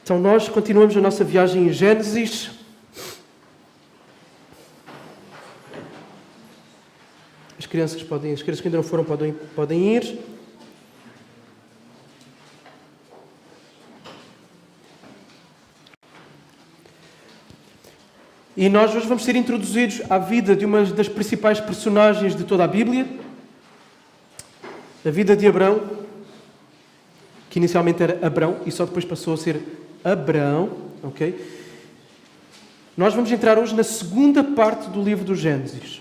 Então nós continuamos a nossa viagem em Gênesis. As crianças que ainda não foram podem ir. E nós hoje vamos ser introduzidos à vida de uma das principais personagens de toda a Bíblia, a vida de Abrão, que inicialmente era Abrão e só depois passou a ser Abraão, ok? Nós vamos entrar hoje na segunda parte do livro do Gênesis.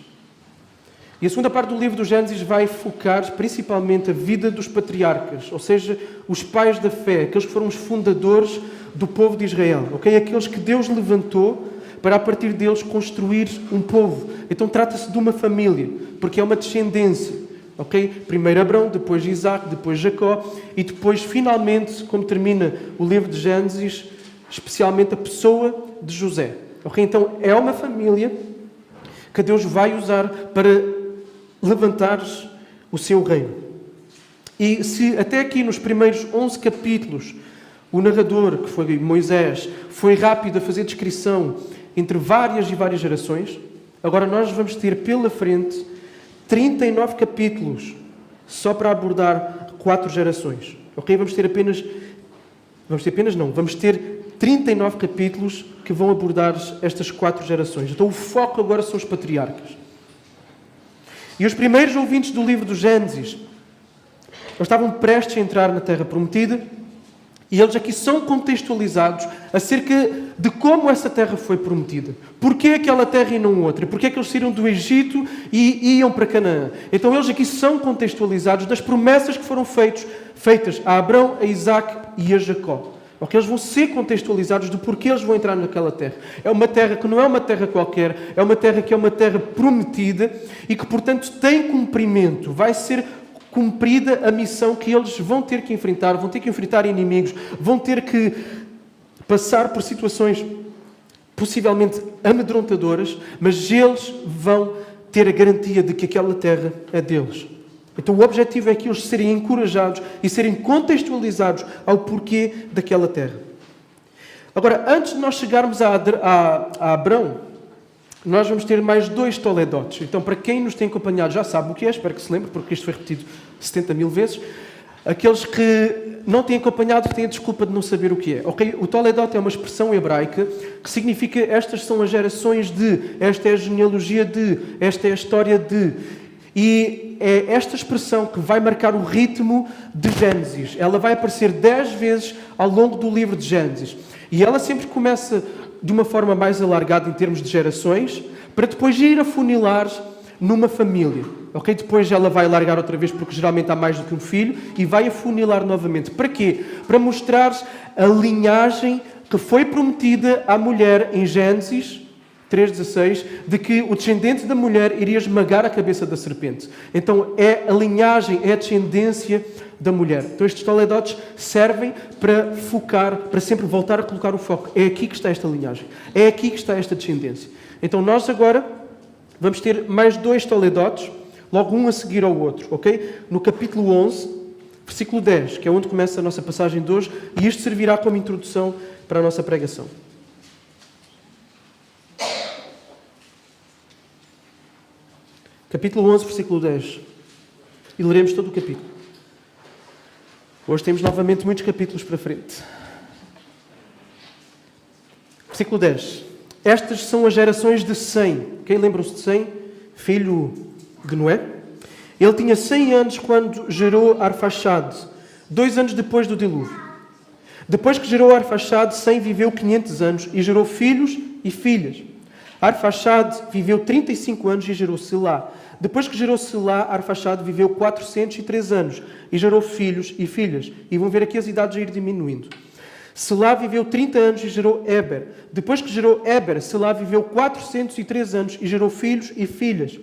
E a segunda parte do livro do Gênesis vai focar principalmente a vida dos patriarcas, ou seja, os pais da fé, aqueles que foram os fundadores do povo de Israel, ok? Aqueles que Deus levantou para a partir deles construir um povo. Então trata-se de uma família, porque é uma descendência, ok? Primeiro Abrão, depois Isaac, depois Jacó e depois, finalmente, como termina o livro de Gênesis, especialmente a pessoa de José, ok? Então é uma família que Deus vai usar para levantar o seu reino. E se até aqui nos primeiros 11 capítulos o narrador, que foi Moisés, foi rápido a fazer descrição entre várias e várias gerações, agora nós vamos ter pela frente 39 capítulos só para abordar 4 gerações. Ok? Vamos ter 39 capítulos que vão abordar estas 4 gerações. Então o foco agora são os patriarcas. E os primeiros ouvintes do livro do Gênesis, eles estavam prestes a entrar na Terra Prometida e eles aqui são contextualizados acerca de como essa terra foi prometida. Porquê aquela terra e não outra? Porquê é que eles saíram do Egito e iam para Canaã? Então eles aqui são contextualizados das promessas que foram feitas a Abrão, a Isaac e a Jacó. Okay? Eles vão ser contextualizados do porquê eles vão entrar naquela terra. É uma terra que não é uma terra qualquer, é uma terra que é uma terra prometida e que, portanto, tem cumprimento. Vai ser cumprida a missão que eles vão ter que enfrentar inimigos, vão ter que passar por situações possivelmente amedrontadoras, mas eles vão ter a garantia de que aquela terra é deles. Então o objetivo é que eles serem encorajados e serem contextualizados ao porquê daquela terra. Agora, antes de nós chegarmos a Abrão, nós vamos ter mais 2 toledotes. Então, para quem nos tem acompanhado já sabe o que é, espero que se lembre, porque isto foi repetido 70 mil vezes. Aqueles que não têm acompanhado têm a desculpa de não saber o que é. Okay? O toledote é uma expressão hebraica que significa estas são as gerações de, esta é a genealogia de, esta é a história de. E é esta expressão que vai marcar o ritmo de Gênesis. Ela vai aparecer 10 vezes ao longo do livro de Gênesis. E ela sempre começa de uma forma mais alargada em termos de gerações, para depois ir afunilar numa família. Okay? Depois ela vai alargar outra vez, porque geralmente há mais do que um filho, e vai afunilar novamente. Para quê? Para mostrar a linhagem que foi prometida à mulher em Gênesis 3:16, de que o descendente da mulher iria esmagar a cabeça da serpente. Então é a linhagem, é a descendência da mulher. Então estes toledotes servem para focar, para sempre voltar a colocar o foco. É aqui que está esta linhagem. É aqui que está esta descendência. Então nós agora vamos ter mais 2 toledotes, logo um a seguir ao outro, ok? No capítulo 11, versículo 10, que é onde começa a nossa passagem de hoje, e isto servirá como introdução para a nossa pregação. Capítulo 11, versículo 10. E leremos todo o capítulo. Hoje temos novamente muitos capítulos para frente. Versículo 10. Estas são as gerações de Sem. Quem lembra-se de Sem? Filho de Noé. Ele tinha 100 anos quando gerou Arfaxade, 2 anos depois do dilúvio. Depois que gerou Arfaxade, Sem viveu 500 anos e gerou filhos e filhas. Arfaxade viveu 35 anos e gerou Selá. Depois que gerou Selá, Arfaxade viveu 403 anos e gerou filhos e filhas. E vão ver aqui as idades a ir diminuindo. Selá viveu 30 anos e gerou Éber. Depois que gerou Éber, Selá viveu 403 anos e gerou filhos e filhas.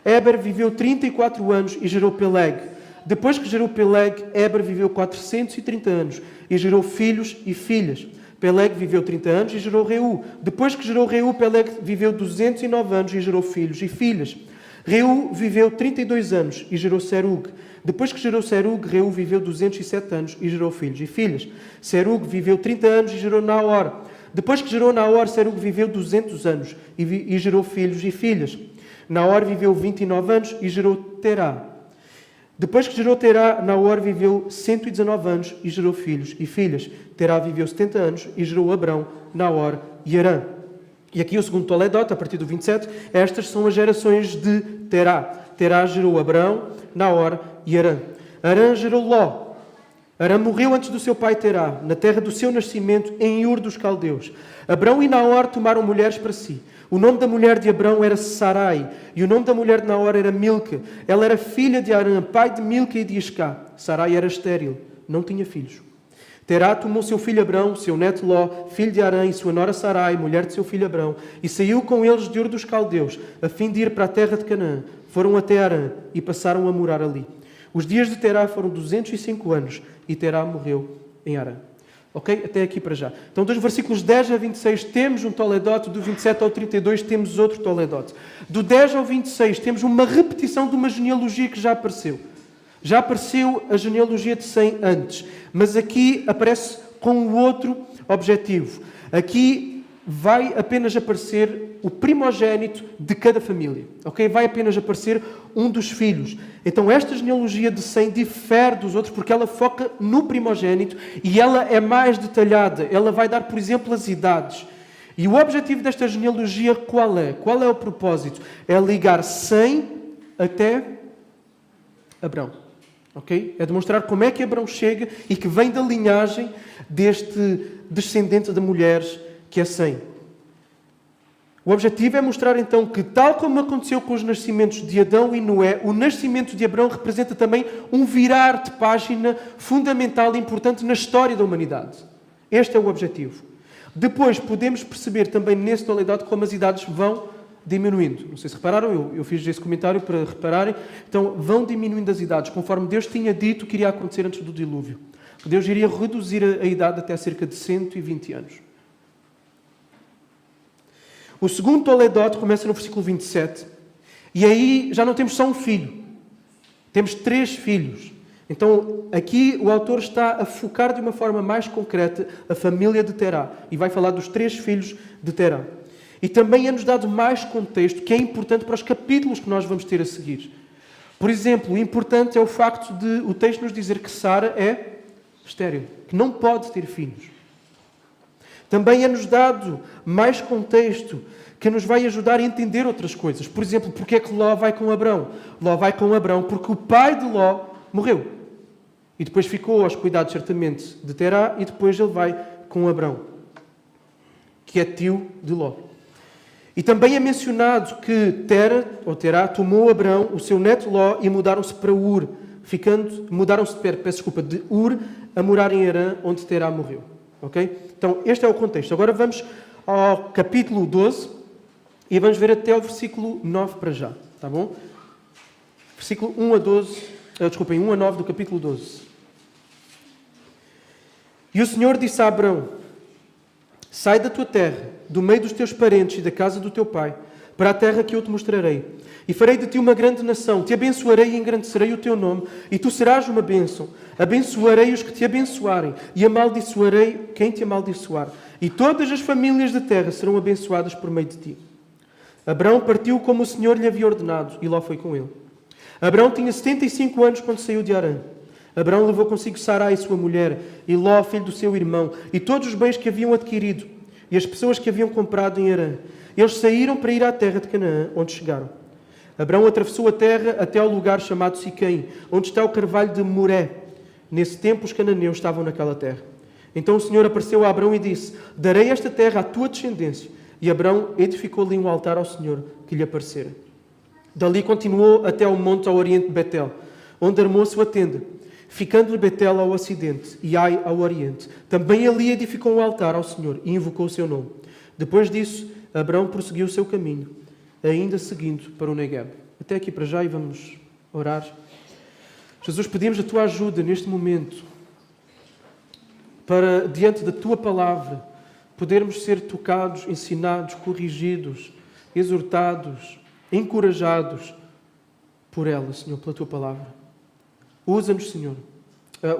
Éber viveu 34 anos e gerou Peleg. Depois que gerou Peleg, Éber viveu 430 anos e gerou filhos e filhas. Peleg viveu 30 anos e gerou Reu. Depois que gerou Reu, Peleg viveu 209 anos e gerou filhos e filhas. Reu viveu 32 anos e gerou Serug. Depois que gerou Serug, Reu viveu 207 anos e gerou filhos e filhas. Serug viveu 30 anos e gerou Naor. Depois que gerou Naor, Serug viveu 200 anos e gerou filhos e filhas. Naor viveu 29 anos e gerou Terá. Depois que gerou Terá, Naor viveu 119 anos e gerou filhos e filhas. Terá viveu 70 anos e gerou Abrão, Naor e Harã. E aqui o segundo Toledot, a partir do 27, estas são as gerações de Terá. Terá gerou Abrão, Naor e Harã. Harã gerou Ló. Harã morreu antes do seu pai Terá, na terra do seu nascimento, em Ur dos Caldeus. Abrão e Naor tomaram mulheres para si. O nome da mulher de Abrão era Sarai, e o nome da mulher de Naor era Milca. Ela era filha de Harã, pai de Milca e de Iscá. Sarai era estéril, não tinha filhos. Terá tomou seu filho Abrão, seu neto Ló, filho de Harã, e sua nora Sarai, mulher de seu filho Abrão, e saiu com eles de Ur dos Caldeus, a fim de ir para a terra de Canaã. Foram até Harã e passaram a morar ali. Os dias de Terá foram 205 anos, e Terá morreu em Harã. Ok? Até aqui para já. Então, dos versículos 10 a 26 temos um Toledot, do 27 ao 32 temos outro Toledot. Do 10 ao 26 temos uma repetição de uma genealogia que já apareceu. Já apareceu a genealogia de Sem antes, mas aqui aparece com outro objetivo. Aqui vai apenas aparecer o primogênito de cada família. Ok? Vai apenas aparecer um dos filhos. Então esta genealogia de Sem difere dos outros porque ela foca no primogênito e ela é mais detalhada. Ela vai dar, por exemplo, as idades. E o objetivo desta genealogia qual é? Qual é o propósito? É ligar Sem até Abrão. Okay? É demonstrar como é que Abrão chega e que vem da linhagem deste descendente de mulheres que é Sem. O objetivo é mostrar então que, tal como aconteceu com os nascimentos de Adão e Noé, o nascimento de Abrão representa também um virar de página fundamental e importante na história da humanidade. Este é o objetivo. Depois podemos perceber também nesse Toledot como as idades vão diminuindo. Não sei se repararam, eu fiz esse comentário para repararem. Então, vão diminuindo as idades, conforme Deus tinha dito que iria acontecer antes do dilúvio. Deus iria reduzir a idade até cerca de 120 anos. O segundo Toledot começa no versículo 27. E aí já não temos só um filho. Temos 3 filhos. Então, aqui o autor está a focar de uma forma mais concreta a família de Terá. E vai falar dos 3 filhos de Terá. E também é-nos dado mais contexto que é importante para os capítulos que nós vamos ter a seguir. Por exemplo, o importante é o facto de o texto nos dizer que Sara é estéril, que não pode ter filhos. Também é-nos dado mais contexto que nos vai ajudar a entender outras coisas. Por exemplo, porque é que Ló vai com Abrão? Ló vai com Abrão porque o pai de Ló morreu. E depois ficou aos cuidados, certamente, de Terá, e depois ele vai com Abrão, que é tio de Ló. E também é mencionado que Terá tomou Abrão, o seu neto Ló, e mudaram-se para Ur, mudaram-se de Ur a morar em Harã, onde Terá morreu. Ok? Então, este é o contexto. Agora vamos ao capítulo 12 e vamos ver até o versículo 9 para já. Tá bom? Versículo 1 a 9 do capítulo 12. E o Senhor disse a Abrão: sai da tua terra, do meio dos teus parentes e da casa do teu pai, para a terra que eu te mostrarei. E farei de ti uma grande nação. Te abençoarei e engrandecerei o teu nome, e tu serás uma bênção. Abençoarei os que te abençoarem, e amaldiçoarei quem te amaldiçoar. E todas as famílias da terra serão abençoadas por meio de ti. Abrão partiu como o Senhor lhe havia ordenado, e Ló foi com ele. Abrão tinha 75 anos quando saiu de Harã. Abrão levou consigo Sarai, sua mulher, e Ló, filho do seu irmão, e todos os bens que haviam adquirido, e as pessoas que haviam comprado em Harã. Eles saíram para ir à terra de Canaã, onde chegaram. Abrão atravessou a terra até ao lugar chamado Siquém, onde está o carvalho de Moré. Nesse tempo os cananeus estavam naquela terra. Então o Senhor apareceu a Abrão e disse: darei esta terra à tua descendência. E Abrão edificou ali um altar ao Senhor que lhe aparecera. Dali continuou até ao monte ao oriente de Betel, onde armou a sua tenda, ficando-lhe Betel ao ocidente e Ai ao oriente. Também ali edificou um altar ao Senhor e invocou o seu nome. Depois disso, Abrão prosseguiu o seu caminho, ainda seguindo para o Negueb. Até aqui para já, e vamos orar. Jesus, pedimos a tua ajuda neste momento para, diante da tua palavra, podermos ser tocados, ensinados, corrigidos, exortados, encorajados por ela, Senhor, pela Tua palavra. Usa-nos, Senhor.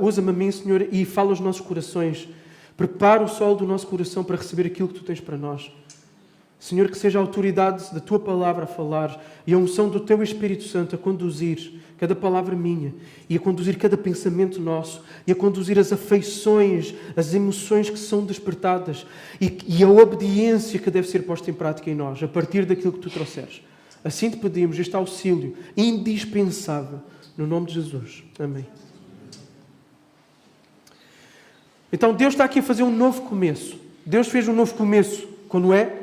Usa-me a mim, Senhor, e fala aos nossos corações. Prepara o solo do nosso coração para receber aquilo que Tu tens para nós. Senhor, que seja a autoridade da Tua palavra a falar e a unção do Teu Espírito Santo a conduzir cada palavra minha e a conduzir cada pensamento nosso e a conduzir as afeições, as emoções que são despertadas e a obediência que deve ser posta em prática em nós, a partir daquilo que Tu trouxeres. Assim te pedimos este auxílio indispensável, no nome de Jesus. Amém. Então Deus está aqui a fazer um novo começo. Deus fez um novo começo com Noé.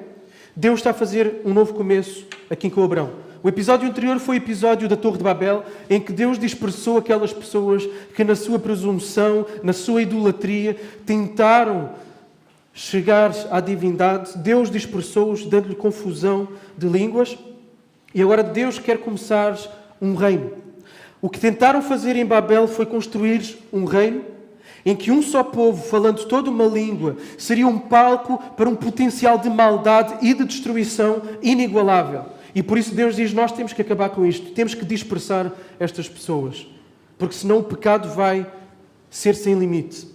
Deus está a fazer um novo começo aqui com Abrão. O episódio anterior foi o episódio da Torre de Babel, em que Deus dispersou aquelas pessoas que na sua presunção, na sua idolatria, tentaram chegar à divindade. Deus dispersou-os, dando-lhe confusão de línguas. E agora Deus quer começar um reino. O que tentaram fazer em Babel foi construir um reino em que um só povo, falando toda uma língua, seria um palco para um potencial de maldade e de destruição inigualável. E por isso Deus diz, nós temos que acabar com isto, temos que dispersar estas pessoas, porque senão o pecado vai ser sem limite.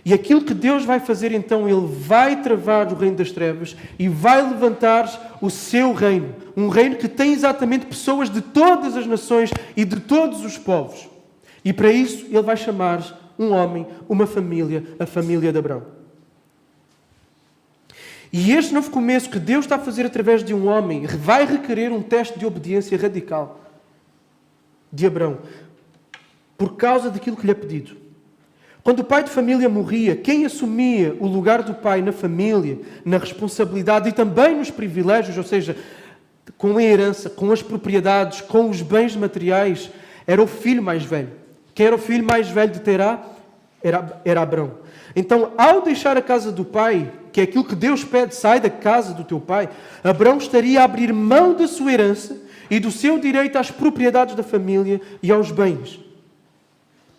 E aquilo que Deus vai fazer então, Ele vai travar o reino das trevas e vai levantar o seu reino. Um reino que tem exatamente pessoas de todas as nações e de todos os povos. E para isso Ele vai chamar um homem, uma família, a família de Abrão. E este novo começo que Deus está a fazer através de um homem vai requerer um teste de obediência radical de Abrão, por causa daquilo que lhe é pedido. Quando o pai de família morria, quem assumia o lugar do pai na família, na responsabilidade e também nos privilégios, ou seja, com a herança, com as propriedades, com os bens materiais, era o filho mais velho. Quem era o filho mais velho de Terá? Era Abrão. Então, ao deixar a casa do pai, que é aquilo que Deus pede, sai da casa do teu pai, Abrão estaria a abrir mão da sua herança e do seu direito às propriedades da família e aos bens.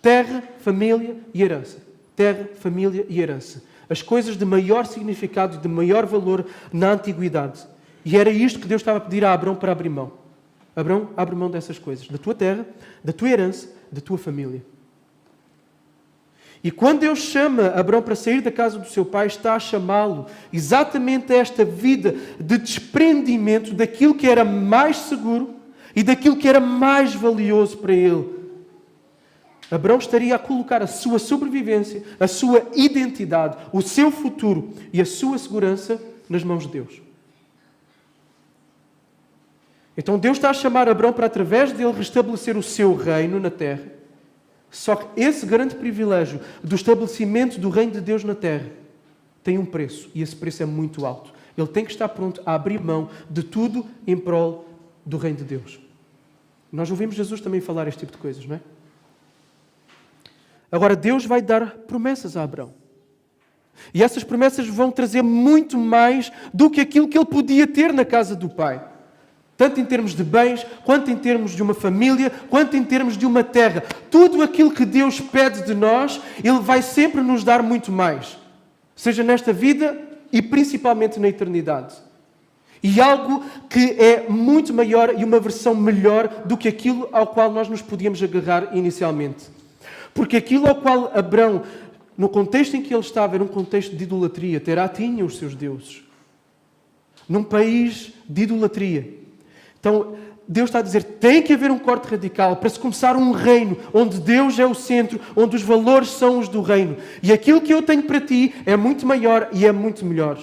Terra, família e herança. Terra, família e herança. As coisas de maior significado e de maior valor na antiguidade. E era isto que Deus estava a pedir a Abrão para abrir mão. Abrão, abre mão dessas coisas. Da tua terra, da tua herança, da tua família. E quando Deus chama Abrão para sair da casa do seu pai, está a chamá-lo exatamente a esta vida de desprendimento daquilo que era mais seguro e daquilo que era mais valioso para ele. Abrão estaria a colocar a sua sobrevivência, a sua identidade, o seu futuro e a sua segurança nas mãos de Deus. Então Deus está a chamar Abrão para, através dele, restabelecer o seu reino na terra. Só que esse grande privilégio do estabelecimento do reino de Deus na terra tem um preço, e esse preço é muito alto. Ele tem que estar pronto a abrir mão de tudo em prol do reino de Deus. Nós ouvimos Jesus também falar este tipo de coisas, não é? Agora, Deus vai dar promessas a Abrão. E essas promessas vão trazer muito mais do que aquilo que ele podia ter na casa do pai. Tanto em termos de bens, quanto em termos de uma família, quanto em termos de uma terra. Tudo aquilo que Deus pede de nós, Ele vai sempre nos dar muito mais. Seja nesta vida e principalmente na eternidade. E algo que é muito maior e uma versão melhor do que aquilo ao qual nós nos podíamos agarrar inicialmente. Porque aquilo ao qual Abrão, no contexto em que ele estava, era um contexto de idolatria. Terá tinha os seus deuses. Num país de idolatria. Então, Deus está a dizer, tem que haver um corte radical para se começar um reino onde Deus é o centro, onde os valores são os do reino. E aquilo que eu tenho para ti é muito maior e é muito melhor.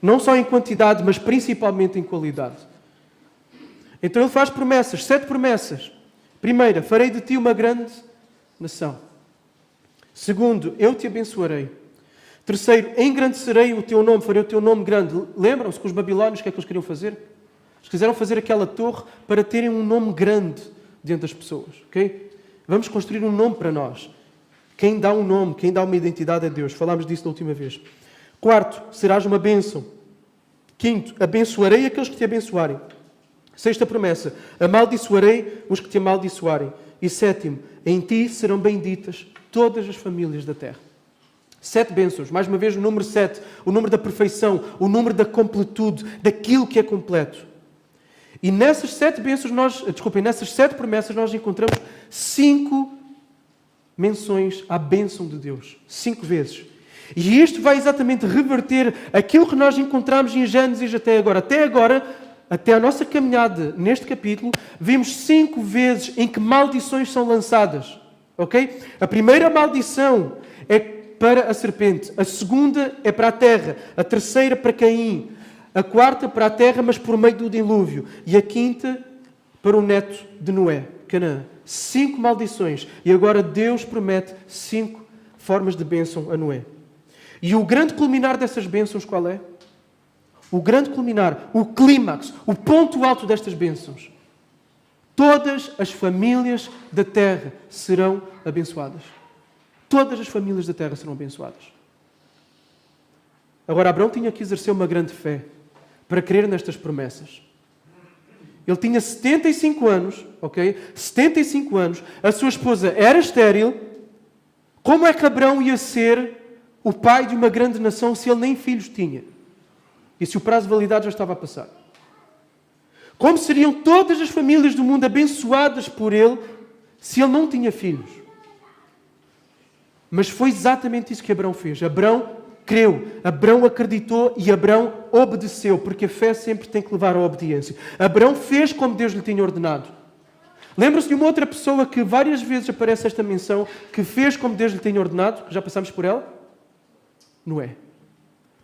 Não só em quantidade, mas principalmente em qualidade. Então ele faz promessas, 7 promessas. Primeira, farei de ti uma grande nação. Segundo, eu te abençoarei. Terceiro, engrandecerei o teu nome, farei o teu nome grande. Lembram-se com os babilónios o que é que eles queriam fazer? Eles quiseram fazer aquela torre para terem um nome grande diante das pessoas. Okay? Vamos construir um nome para nós. Quem dá um nome, quem dá uma identidade é Deus. Falámos disso da última vez. Quarto, serás uma bênção. Quinto, abençoarei aqueles que te abençoarem. Sexta promessa, amaldiçoarei os que te amaldiçoarem. E sétimo, em ti serão benditas todas as famílias da terra. 7 bênçãos. Mais uma vez o número 7, o número da perfeição, o número da completude, daquilo que é completo. E nessas 7 bênçãos nessas 7 promessas nós encontramos 5 menções à bênção de Deus. 5 vezes. E isto vai exatamente reverter aquilo que nós encontramos em Gênesis até agora. Até a nossa caminhada neste capítulo, vimos 5 vezes em que maldições são lançadas. Ok? A primeira maldição é para a serpente. A segunda é para a terra. A terceira para Caim. A quarta para a terra, mas por meio do dilúvio. E a quinta para o neto de Noé, Canaã. 5 maldições. E agora Deus promete 5 formas de bênção a Noé. E o grande culminar dessas bênçãos qual é? O grande culminar, o clímax, o ponto alto destas bênçãos. Todas as famílias da terra serão abençoadas. Todas as famílias da terra serão abençoadas. Agora, Abraão tinha que exercer uma grande fé para crer nestas promessas. Ele tinha 75 anos, ok? 75 anos. A sua esposa era estéril. Como é que Abraão ia ser o pai de uma grande nação se ele nem filhos tinha? E se o prazo de validade já estava a passar? Como seriam todas as famílias do mundo abençoadas por ele se ele não tinha filhos? Mas foi exatamente isso que Abraão fez. Abraão creu, Abraão acreditou e Abraão obedeceu, porque a fé sempre tem que levar à obediência. Abraão fez como Deus lhe tinha ordenado. Lembra-se de uma outra pessoa que várias vezes aparece esta menção, que fez como Deus lhe tinha ordenado? Já passamos por ela? Noé.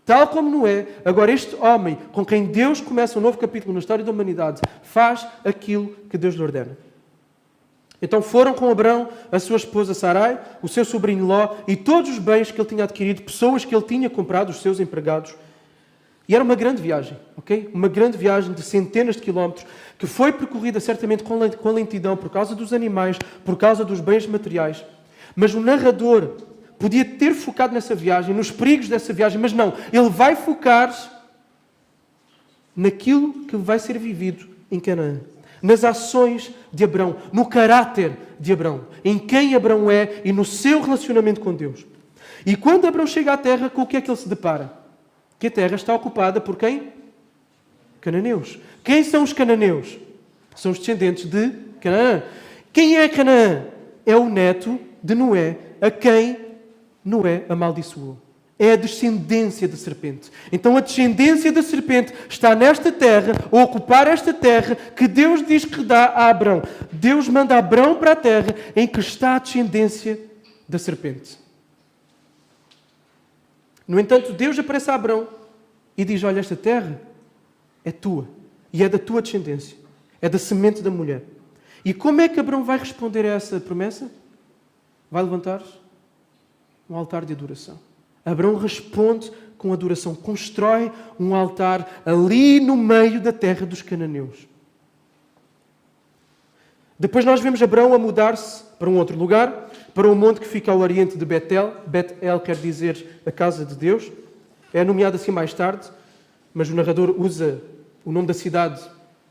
Tal como Noé, agora este homem, com quem Deus começa um novo capítulo na história da humanidade, faz aquilo que Deus lhe ordena. Então foram com Abraão, a sua esposa Sarai, o seu sobrinho Ló e todos os bens que ele tinha adquirido, pessoas que ele tinha comprado, os seus empregados. E era uma grande viagem, ok? Uma grande viagem de centenas de quilómetros, que foi percorrida certamente com lentidão por causa dos animais, por causa dos bens materiais. Mas o narrador podia ter focado nessa viagem, nos perigos dessa viagem, mas não. Ele vai focar naquilo que vai ser vivido em Canaã. Nas ações de Abraão, no caráter de Abraão, em quem Abraão é e no seu relacionamento com Deus. E quando Abraão chega à terra, com o que é que ele se depara? Que a terra está ocupada por quem? Cananeus. Quem são os cananeus? São os descendentes de Canaã. Quem é Canaã? É o neto de Noé, a quem Noé amaldiçoou. É a descendência da serpente. Então a descendência da serpente está nesta terra, a ocupar esta terra que Deus diz que dá a Abraão. Deus manda Abraão para a terra em que está a descendência da serpente. No entanto, Deus aparece a Abraão e diz: olha, esta terra é tua e é da tua descendência. É da semente da mulher. E como é que Abraão vai responder a essa promessa? Vai levantar um altar de adoração. Abraão responde com adoração. Constrói um altar ali no meio da terra dos cananeus. Depois nós vemos Abraão a mudar-se para um outro lugar, para um monte que fica ao oriente de Betel. Betel quer dizer a casa de Deus. É nomeado assim mais tarde, mas o narrador usa o nome da cidade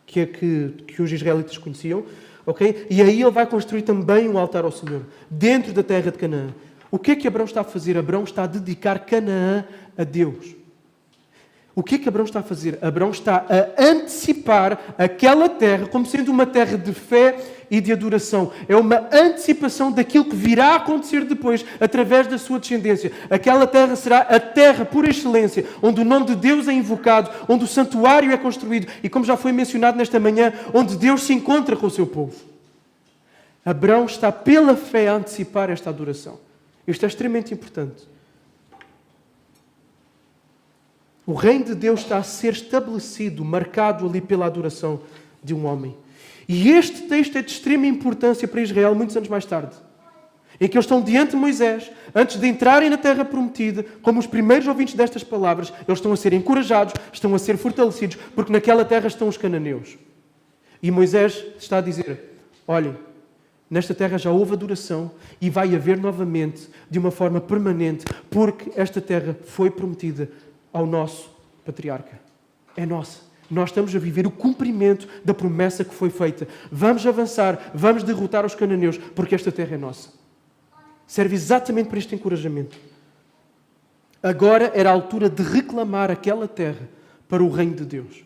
que os israelitas conheciam. Okay? E aí ele vai construir também um altar ao Senhor, dentro da terra de Canaã. O que é que Abraão está a fazer? Abraão está a dedicar Canaã a Deus. O que é que Abraão está a fazer? Abraão está a antecipar aquela terra como sendo uma terra de fé e de adoração. É uma antecipação daquilo que virá a acontecer depois, através da sua descendência. Aquela terra será a terra por excelência, onde o nome de Deus é invocado, onde o santuário é construído e, como já foi mencionado nesta manhã, onde Deus se encontra com o seu povo. Abraão está pela fé a antecipar esta adoração. Isto é extremamente importante. O reino de Deus está a ser estabelecido, marcado ali pela adoração de um homem. E este texto é de extrema importância para Israel muitos anos mais tarde. Em que eles estão diante de Moisés, antes de entrarem na terra prometida, como os primeiros ouvintes destas palavras, eles estão a ser encorajados, estão a ser fortalecidos, porque naquela terra estão os cananeus. E Moisés está a dizer: olhem, nesta terra já houve adoração e vai haver novamente, de uma forma permanente, porque esta terra foi prometida ao nosso patriarca. É nossa. Nós estamos a viver o cumprimento da promessa que foi feita. Vamos avançar, vamos derrotar os cananeus, porque esta terra é nossa. Serve exatamente para este encorajamento. Agora era a altura de reclamar aquela terra para o reino de Deus.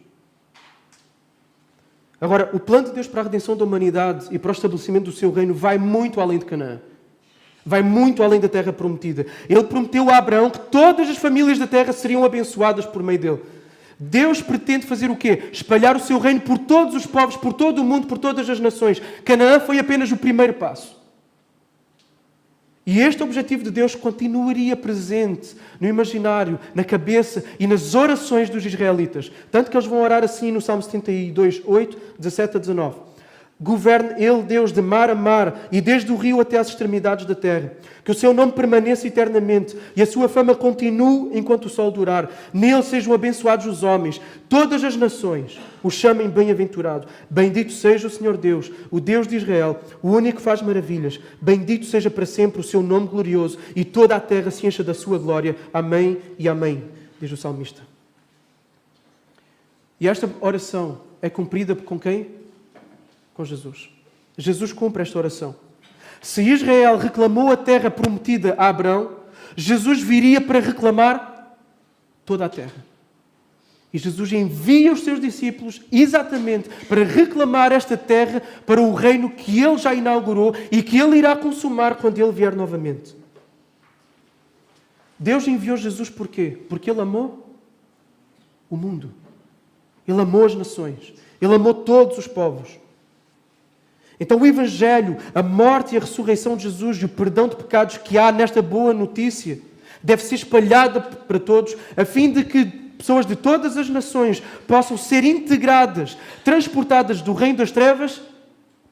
Agora, o plano de Deus para a redenção da humanidade e para o estabelecimento do seu reino vai muito além de Canaã. Vai muito além da terra prometida. Ele prometeu a Abraão que todas as famílias da terra seriam abençoadas por meio dele. Deus pretende fazer o quê? Espalhar o seu reino por todos os povos, por todo o mundo, por todas as nações. Canaã foi apenas o primeiro passo. E este objetivo de Deus continuaria presente no imaginário, na cabeça e nas orações dos israelitas. Tanto que eles vão orar assim no Salmo 72, 8, 17 a 19. Governe Ele, Deus, de mar a mar e desde o rio até às extremidades da terra. Que o seu nome permaneça eternamente e a sua fama continue enquanto o sol durar. Nele sejam abençoados os homens. Todas as nações o chamem bem-aventurado. Bendito seja o Senhor Deus, o Deus de Israel, o único que faz maravilhas. Bendito seja para sempre o seu nome glorioso e toda a terra se encha da sua glória. Amém e amém, diz o salmista. E esta oração é cumprida com quem? Com Jesus. Jesus cumpre esta oração. Se Israel reclamou a terra prometida a Abraão, Jesus viria para reclamar toda a terra. E Jesus envia os seus discípulos exatamente para reclamar esta terra para o reino que ele já inaugurou e que ele irá consumar quando ele vier novamente. Deus enviou Jesus por quê? Porque ele amou o mundo. Ele amou as nações. Ele amou todos os povos. Então o Evangelho, a morte e a ressurreição de Jesus e o perdão de pecados que há nesta boa notícia deve ser espalhada para todos, a fim de que pessoas de todas as nações possam ser integradas, transportadas do reino das trevas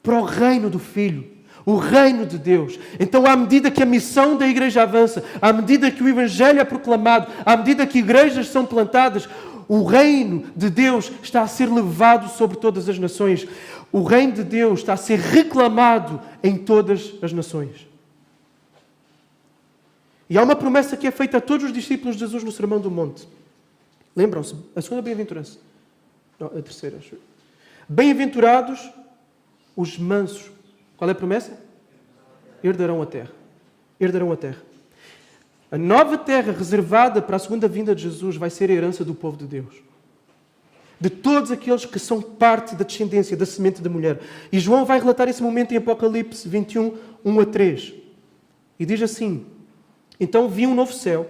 para o reino do Filho, o reino de Deus. Então, à medida que a missão da igreja avança, à medida que o Evangelho é proclamado, à medida que igrejas são plantadas, o reino de Deus está a ser levado sobre todas as nações. O reino de Deus está a ser reclamado em todas as nações. E há uma promessa que é feita a todos os discípulos de Jesus no Sermão do Monte. Lembram-se? A segunda bem-aventurança. Não, a terceira, acho. Bem-aventurados os mansos. Qual é a promessa? Herdarão a terra. Herdarão a terra. A nova terra reservada para a segunda vinda de Jesus vai ser a herança do povo de Deus. De todos aqueles que são parte da descendência, da semente da mulher. E João vai relatar esse momento em Apocalipse 21, 1 a 3. E diz assim: então vi um novo céu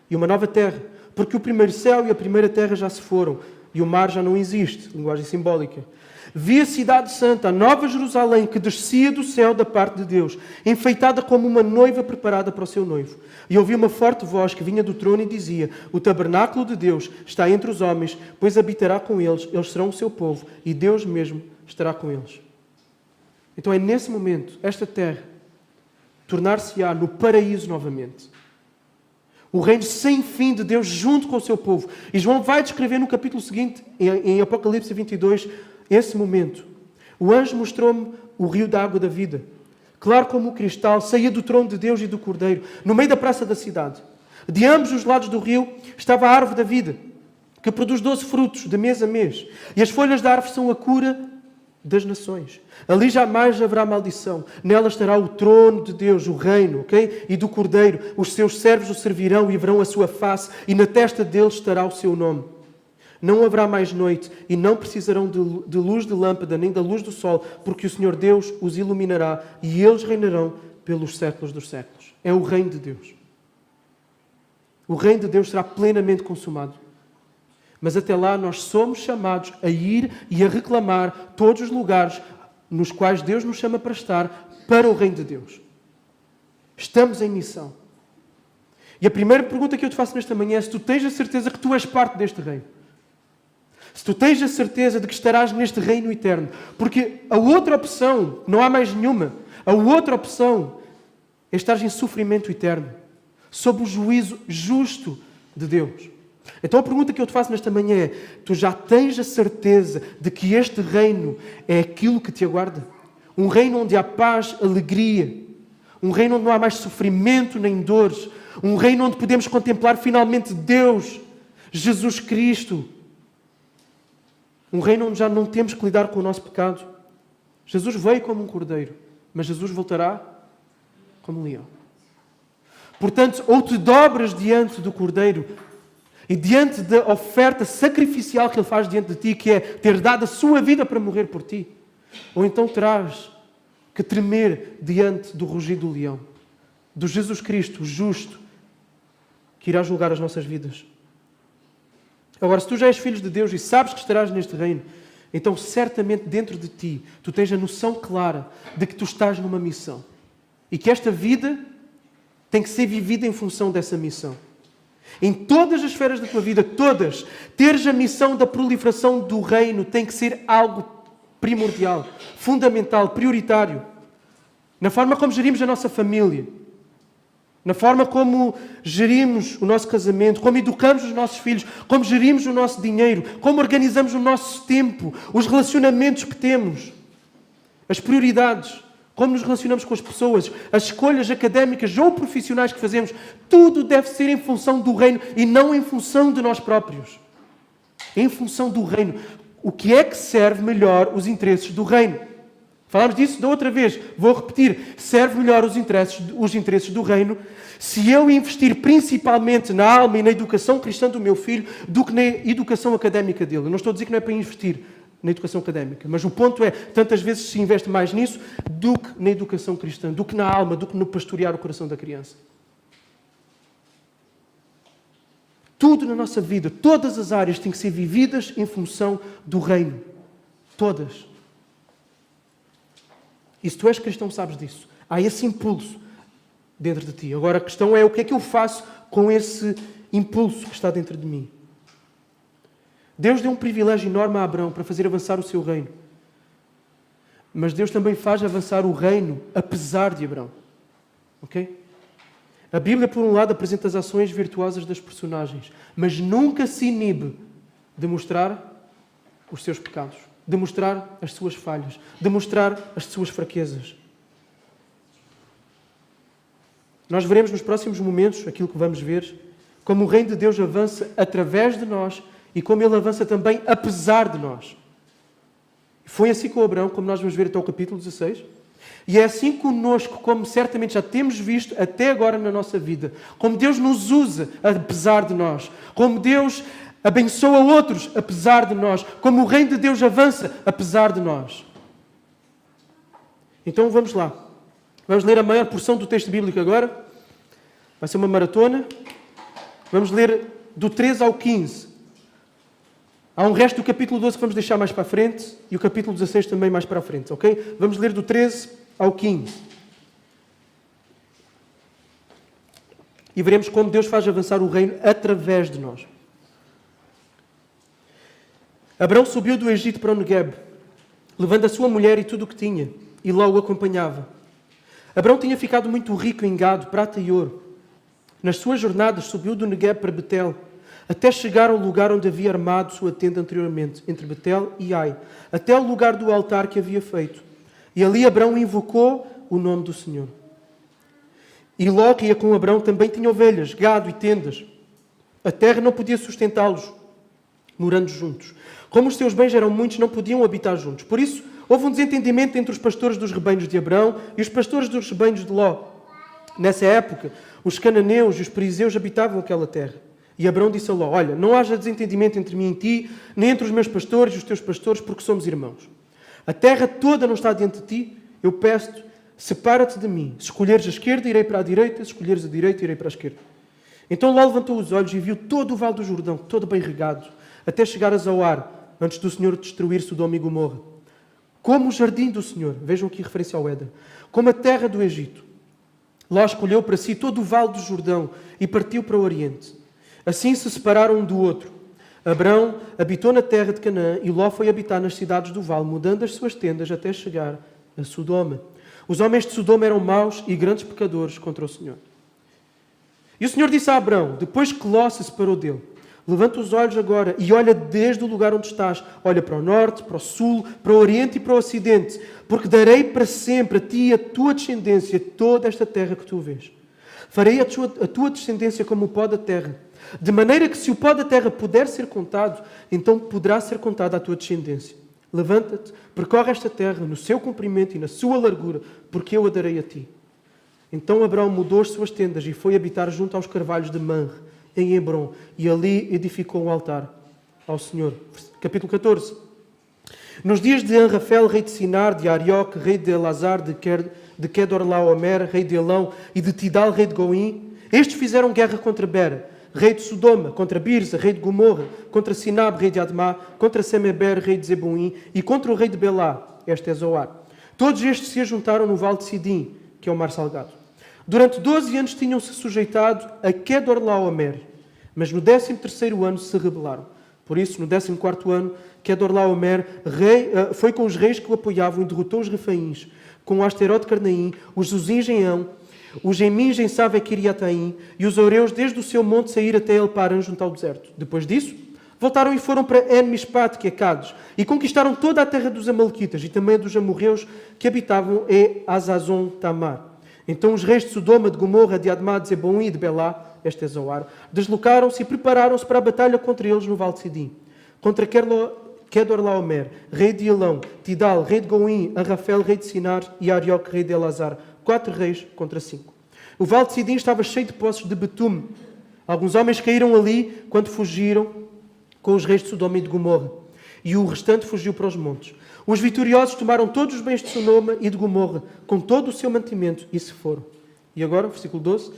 e uma nova terra, porque o primeiro céu e a primeira terra já se foram, e o mar já não existe. Linguagem simbólica. Vi a cidade santa, a nova Jerusalém, que descia do céu da parte de Deus, enfeitada como uma noiva preparada para o seu noivo. E ouvi uma forte voz que vinha do trono e dizia: o tabernáculo de Deus está entre os homens, pois habitará com eles, eles serão o seu povo, e Deus mesmo estará com eles. Então é nesse momento, esta terra tornar-se-á no paraíso novamente. O reino sem fim de Deus junto com o seu povo. E João vai descrever no capítulo seguinte, em Apocalipse 22, esse momento. O anjo mostrou-me o rio da água da vida, claro como o cristal, saía do trono de Deus e do Cordeiro, no meio da praça da cidade. De ambos os lados do rio estava a árvore da vida, que produz 12 frutos de mês a mês. E as folhas da árvore são a cura das nações. Ali jamais haverá maldição. Nela estará o trono de Deus, o reino, ok? E do Cordeiro. Os seus servos o servirão e verão a sua face, e na testa deles estará o seu nome. Não haverá mais noite e não precisarão de luz de lâmpada nem da luz do sol, porque o Senhor Deus os iluminará e eles reinarão pelos séculos dos séculos. É o reino de Deus. O reino de Deus será plenamente consumado. Mas até lá nós somos chamados a ir e a reclamar todos os lugares nos quais Deus nos chama para estar para o reino de Deus. Estamos em missão. E a primeira pergunta que eu te faço nesta manhã é se tu tens a certeza que tu és parte deste reino. Se tu tens a certeza de que estarás neste reino eterno. Porque a outra opção, não há mais nenhuma, a outra opção é estar em sofrimento eterno, sob o juízo justo de Deus. Então a pergunta que eu te faço nesta manhã é: tu já tens a certeza de que este reino é aquilo que te aguarda? Um reino onde há paz, alegria. Um reino onde não há mais sofrimento nem dores. Um reino onde podemos contemplar finalmente Deus, Jesus Cristo. Um reino onde já não temos que lidar com o nosso pecado. Jesus veio como um cordeiro, mas Jesus voltará como um leão. Portanto, ou te dobras diante do cordeiro E diante da oferta sacrificial que Ele faz diante de ti, que é ter dado a sua vida para morrer por ti, ou então terás que tremer diante do rugido do leão, do Jesus Cristo, o justo, que irá julgar as nossas vidas. Agora, se tu já és filho de Deus e sabes que estarás neste reino, então certamente dentro de ti tu tens a noção clara de que tu estás numa missão. E que esta vida tem que ser vivida em função dessa missão. Em todas as esferas da tua vida, todas, teres a missão da proliferação do reino tem que ser algo primordial, fundamental, prioritário. Na forma como gerimos a nossa família, na forma como gerimos o nosso casamento, como educamos os nossos filhos, como gerimos o nosso dinheiro, como organizamos o nosso tempo, os relacionamentos que temos, as prioridades, como nos relacionamos com as pessoas, as escolhas académicas ou profissionais que fazemos, tudo deve ser em função do reino e não em função de nós próprios. Em função do reino. O que é que serve melhor os interesses do reino? Falámos disso da outra vez. Vou repetir. Serve melhor os interesses do reino se eu investir principalmente na alma e na educação cristã do meu filho do que na educação académica dele. Eu não estou a dizer que não é para investir na educação académica, mas o ponto é, tantas vezes se investe mais nisso do que na educação cristã, do que na alma, do que no pastorear o coração da criança. Tudo na nossa vida, todas as áreas têm que ser vividas em função do reino. Todas. E se tu és cristão, sabes disso. Há esse impulso dentro de ti. Agora a questão é o que é que eu faço com esse impulso que está dentro de mim. Deus deu um privilégio enorme a Abraão para fazer avançar o seu reino. Mas Deus também faz avançar o reino apesar de Abraão. Ok? A Bíblia, por um lado, apresenta as ações virtuosas das personagens, mas nunca se inibe de mostrar os seus pecados, de mostrar as suas falhas, de mostrar as suas fraquezas. Nós veremos nos próximos momentos aquilo que vamos ver, como o reino de Deus avança através de nós e como ele avança também apesar de nós. Foi assim com Abraão, como nós vamos ver até o capítulo 16. E é assim conosco, como certamente já temos visto até agora na nossa vida. Como Deus nos usa apesar de nós. Como Deus abençoa outros apesar de nós. Como o reino de Deus avança apesar de nós. Então vamos lá. Vamos ler a maior porção do texto bíblico agora. Vai ser uma maratona. Vamos ler do 13 ao 15. Há um resto do capítulo 12 que vamos deixar mais para a frente e o capítulo 16 também mais para a frente, ok? Vamos ler do 13 ao 15. E veremos como Deus faz avançar o reino através de nós. Abraão subiu do Egito para o Negueb, levando a sua mulher e tudo o que tinha, e Ló o acompanhava. Abraão tinha ficado muito rico em gado, prata e ouro. Nas suas jornadas subiu do Negueb para Betel, até chegar ao lugar onde havia armado sua tenda anteriormente, entre Betel e Ai, até ao lugar do altar que havia feito. E ali Abraão invocou o nome do Senhor. E Ló, que ia com Abraão, também tinha ovelhas, gado e tendas. A terra não podia sustentá-los, morando juntos. Como os seus bens eram muitos, não podiam habitar juntos. Por isso, houve um desentendimento entre os pastores dos rebanhos de Abraão e os pastores dos rebanhos de Ló. Nessa época, os cananeus e os perizeus habitavam aquela terra. E Abraão disse a Ló: olha, não haja desentendimento entre mim e ti, nem entre os meus pastores e os teus pastores, porque somos irmãos. A terra toda não está diante de ti, eu peço-te, separa-te de mim. Se escolheres a esquerda, irei para a direita, se escolheres a direita, irei para a esquerda. Então Ló levantou os olhos e viu todo o vale do Jordão, todo bem regado, até chegar a Zoar, antes do Senhor destruir Sodoma e Gomorra. Como o jardim do Senhor, vejam aqui referência ao Éden, como a terra do Egito. Ló escolheu para si todo o vale do Jordão e partiu para o Oriente. Assim se separaram um do outro. Abraão habitou na terra de Canaã e Ló foi habitar nas cidades do vale, mudando as suas tendas até chegar a Sodoma. Os homens de Sodoma eram maus e grandes pecadores contra o Senhor. E o Senhor disse a Abraão, depois que Ló se separou dele: levanta os olhos agora e olha desde o lugar onde estás. Olha para o norte, para o sul, para o oriente e para o ocidente, porque darei para sempre a ti e a tua descendência toda esta terra que tu vês. Farei a tua descendência como o pó da terra, de maneira que se o pó da terra puder ser contado, então poderá ser contada a tua descendência. Levanta-te, percorre esta terra no seu comprimento e na sua largura, porque eu a darei a ti. Então Abraão mudou as suas tendas e foi habitar junto aos carvalhos de Manre, em Hebrom, e ali edificou um altar ao Senhor. Capítulo 14. Nos dias de Anrafel, rei de Sinar, de Arioque, rei de Elazar, de Kedorlaomer, rei de Elão, e de Tidal, rei de Goim, estes fizeram guerra contra Bera, rei de Sodoma, contra Birza, rei de Gomorra, contra Sinab, rei de Admá, contra Semeber, rei de Zeboim, e contra o rei de Belá, este é Zoar. Todos estes se ajuntaram no vale de Sidim, que é o mar salgado. Durante 12 anos tinham-se sujeitado a Kedorlaomer, mas no 13º ano se rebelaram. Por isso, no 14º ano, Kedorlaomer foi com os reis que o apoiavam e derrotou os refaíns, com o Asterote Carnaim, os Zuzins em Ão, os Emins em Save Kiriataim e os Oreus desde o seu monte sair até El Paran junto ao deserto. Depois disso, voltaram e foram para En-Mispat, que é Cádiz, e conquistaram toda a terra dos Amalequitas e também dos amorreus que habitavam em Azazon Tamar. Então os reis de Sodoma, de Gomorra, de Admá, de Zeboim e de Belá, este é Zoar, deslocaram-se e prepararam-se para a batalha contra eles no Vale de Sidim. Contra Kedorlaomer, rei de Elão, Tidal, rei de Goim, Anrafel, rei de Sinar e Arioque, rei de Elazar. 4 reis contra 5. O Vale de Sidim estava cheio de poços de betume. Alguns homens caíram ali quando fugiram com os reis de Sodoma e de Gomorra. E o restante fugiu para os montes. Os vitoriosos tomaram todos os bens de Sodoma e de Gomorra, com todo o seu mantimento, e se foram. E agora, versículo 12.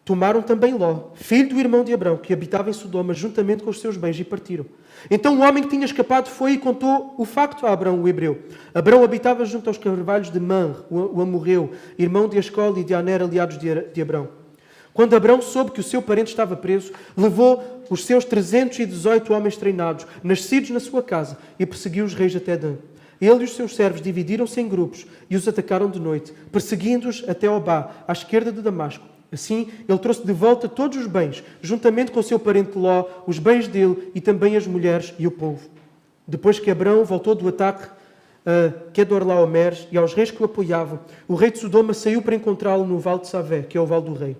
Tomaram também Ló, filho do irmão de Abrão, que habitava em Sodoma, juntamente com os seus bens, e partiram. Então o homem que tinha escapado foi e contou o facto a Abrão, o hebreu. Abrão habitava junto aos carvalhos de Manre, o amorreu, irmão de Escol e de Aner, aliados de Abrão. Quando Abrão soube que o seu parente estava preso, levou os seus 318 homens treinados, nascidos na sua casa, e perseguiu os reis até Dan. Ele e os seus servos dividiram-se em grupos e os atacaram de noite, perseguindo-os até Obá, à esquerda de Damasco. Assim, ele trouxe de volta todos os bens, juntamente com o seu parente Ló, os bens dele e também as mulheres e o povo. Depois que Abrão voltou do ataque a Kedorlaomer e aos reis que o apoiavam, o rei de Sodoma saiu para encontrá-lo no vale de Savé, que é o vale do rei.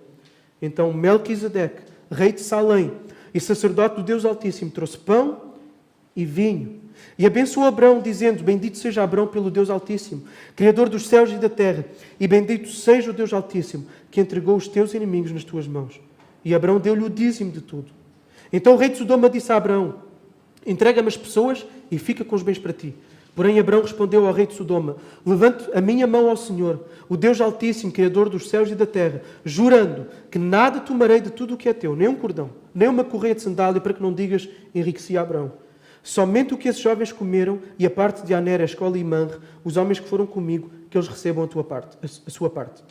Então Melquisedeque, rei de Salém e sacerdote do Deus Altíssimo, trouxe pão e vinho. E abençoou Abrão, dizendo: Bendito seja Abrão pelo Deus Altíssimo, Criador dos céus e da terra, e bendito seja o Deus Altíssimo, que entregou os teus inimigos nas tuas mãos. E Abrão deu-lhe o dízimo de tudo. Então o rei de Sodoma disse a Abrão: Entrega-me as pessoas e fica com os bens para ti. Porém Abrão respondeu ao rei de Sodoma: Levanto a minha mão ao Senhor, o Deus Altíssimo, Criador dos céus e da terra, jurando que nada tomarei de tudo o que é teu, nem um cordão, nem uma correia de sandália, para que não digas: enriqueci a Abrão. Somente o que esses jovens comeram, e a parte de Aner, Escola e Manre, os homens que foram comigo, que eles recebam a sua parte.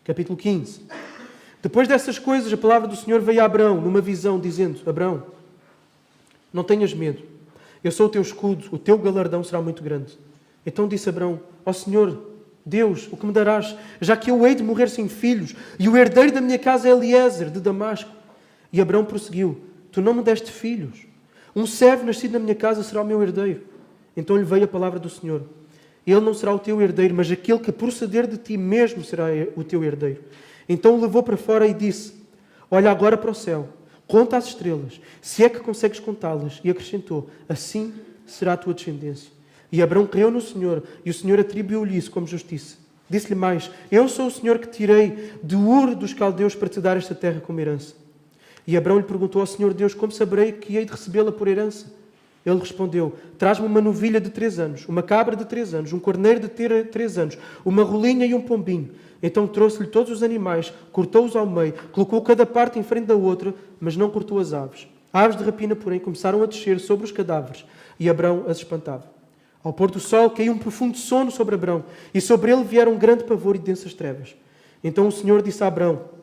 Capítulo 15. Depois dessas coisas, a palavra do Senhor veio a Abrão, numa visão, dizendo: Abrão, não tenhas medo. Eu sou o teu escudo, o teu galardão será muito grande. Então disse Abrão: Ó Senhor, Deus, o que me darás, já que eu hei de morrer sem filhos, e o herdeiro da minha casa é Eliezer, de Damasco. E Abrão prosseguiu: Tu não me deste filhos. Um servo nascido na minha casa será o meu herdeiro. Então lhe veio a palavra do Senhor: Ele não será o teu herdeiro, mas aquele que proceder de ti mesmo será o teu herdeiro. Então o levou para fora e disse: Olha agora para o céu, conta as estrelas, se é que consegues contá-las. E acrescentou: Assim será a tua descendência. E Abrão creu no Senhor, e o Senhor atribuiu-lhe isso como justiça. Disse-lhe mais: Eu sou o Senhor que tirei de Ur dos caldeus para te dar esta terra como herança. E Abrão lhe perguntou ao Senhor Deus: Como saberei que hei de recebê-la por herança? Ele respondeu: Traz-me uma novilha de 3 anos, uma cabra de 3 anos, um cordeiro de 3 anos, uma rolinha e um pombinho. Então trouxe-lhe todos os animais, cortou-os ao meio, colocou cada parte em frente da outra, mas não cortou as aves. Aves de rapina, porém, começaram a descer sobre os cadáveres, e Abrão as espantava. Ao pôr do sol caiu um profundo sono sobre Abrão, e sobre ele vieram um grande pavor e densas trevas. Então o Senhor disse a Abrão: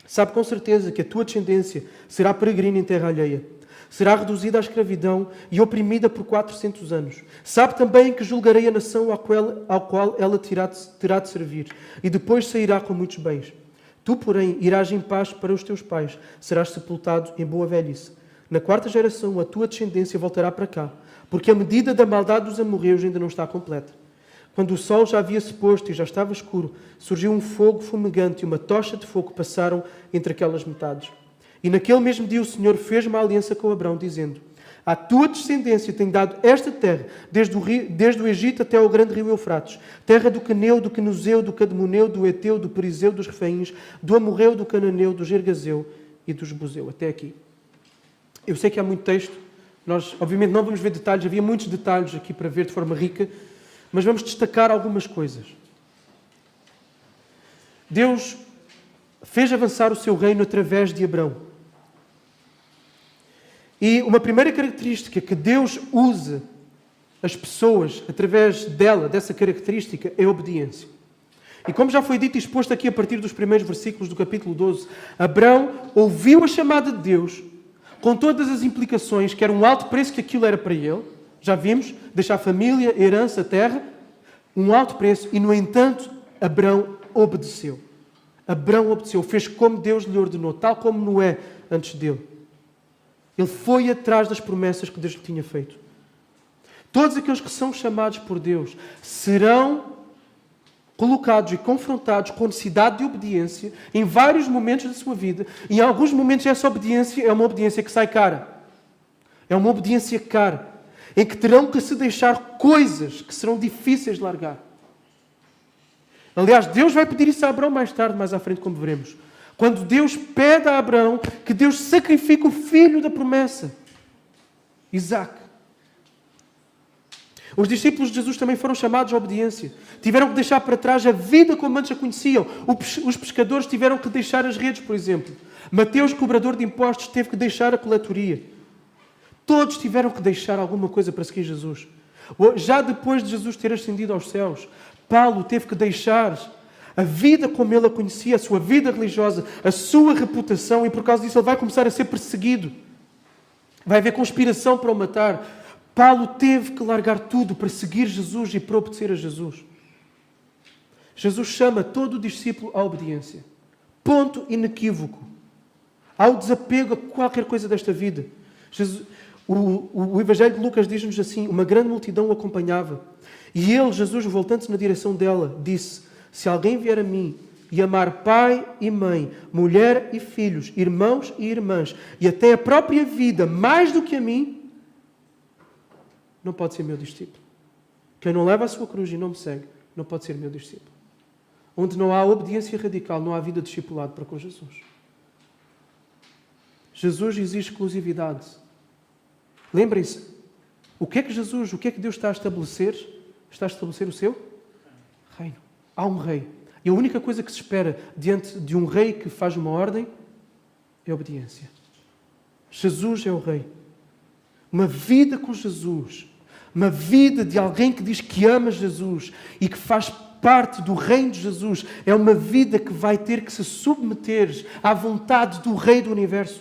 Sabe com certeza que a tua descendência será peregrina em terra alheia. Será reduzida à escravidão e oprimida por 400 anos. Sabe também que julgarei a nação ao qual ela terá de servir, e depois sairá com muitos bens. Tu, porém, irás em paz para os teus pais, serás sepultado em boa velhice. Na 4ª geração a tua descendência voltará para cá, porque a medida da maldade dos amorreus ainda não está completa. Quando o sol já havia se posto e já estava escuro, surgiu um fogo fumegante e uma tocha de fogo passaram entre aquelas metades. E naquele mesmo dia o Senhor fez uma aliança com Abrão, dizendo: À tua descendência tenho dado esta terra, desde o Egito até ao grande rio Eufrates, terra do Queneu, do Quenuzeu, do Cadmoneu, do Eteu, do Perizeu, dos Refaíns, do Amorreu, do Cananeu, do Gergaseu e do Jebuseu, até aqui. Eu sei que há muito texto, nós obviamente não vamos ver detalhes, havia muitos detalhes aqui para ver de forma rica, mas vamos destacar algumas coisas. Deus fez avançar o seu reino através de Abrão. E uma primeira característica que Deus usa as pessoas através dessa característica, é a obediência. E como já foi dito e exposto aqui a partir dos primeiros versículos do capítulo 12, Abrão ouviu a chamada de Deus, com todas as implicações, que era um alto preço que aquilo era para ele. Já vimos, deixar família, herança, terra, um alto preço, e no entanto, Abrão obedeceu. Abrão obedeceu, fez como Deus lhe ordenou, tal como Noé antes dele. Ele foi atrás das promessas que Deus lhe tinha feito. Todos aqueles que são chamados por Deus serão colocados e confrontados com necessidade de obediência em vários momentos da sua vida. E em alguns momentos essa obediência é uma obediência que sai cara. É uma obediência cara, em que terão que se deixar coisas que serão difíceis de largar. Aliás, Deus vai pedir isso a Abrão mais tarde, mais à frente, como veremos. Quando Deus pede a Abrão que Deus sacrifique o filho da promessa, Isaque. Os discípulos de Jesus também foram chamados à obediência. Tiveram que deixar para trás a vida como antes a conheciam. Os pescadores tiveram que deixar as redes, por exemplo. Mateus, cobrador de impostos, teve que deixar a coletoria. Todos tiveram que deixar alguma coisa para seguir Jesus. Já depois de Jesus ter ascendido aos céus, Paulo teve que deixar a vida como ele a conhecia, a sua vida religiosa, a sua reputação, e por causa disso ele vai começar a ser perseguido. Vai haver conspiração para o matar. Paulo teve que largar tudo para seguir Jesus e para obedecer a Jesus. Jesus chama todo o discípulo à obediência. Ponto inequívoco. Ao desapego a qualquer coisa desta vida. O Evangelho de Lucas diz-nos assim: uma grande multidão o acompanhava. E ele, Jesus, voltando-se na direção dela, disse: se alguém vier a mim e amar pai e mãe, mulher e filhos, irmãos e irmãs, e até a própria vida mais do que a mim, não pode ser meu discípulo. Quem não leva a sua cruz e não me segue, não pode ser meu discípulo. Onde não há obediência radical, não há vida discipulada para com Jesus. Jesus exige exclusividade. Lembrem-se, o que é que Deus está a estabelecer? Está a estabelecer o seu reino. Há um rei. E a única coisa que se espera diante de um rei que faz uma ordem é a obediência. Jesus é o rei. Uma vida com Jesus, uma vida de alguém que diz que ama Jesus e que faz parte do reino de Jesus, é uma vida que vai ter que se submeter à vontade do Rei do Universo.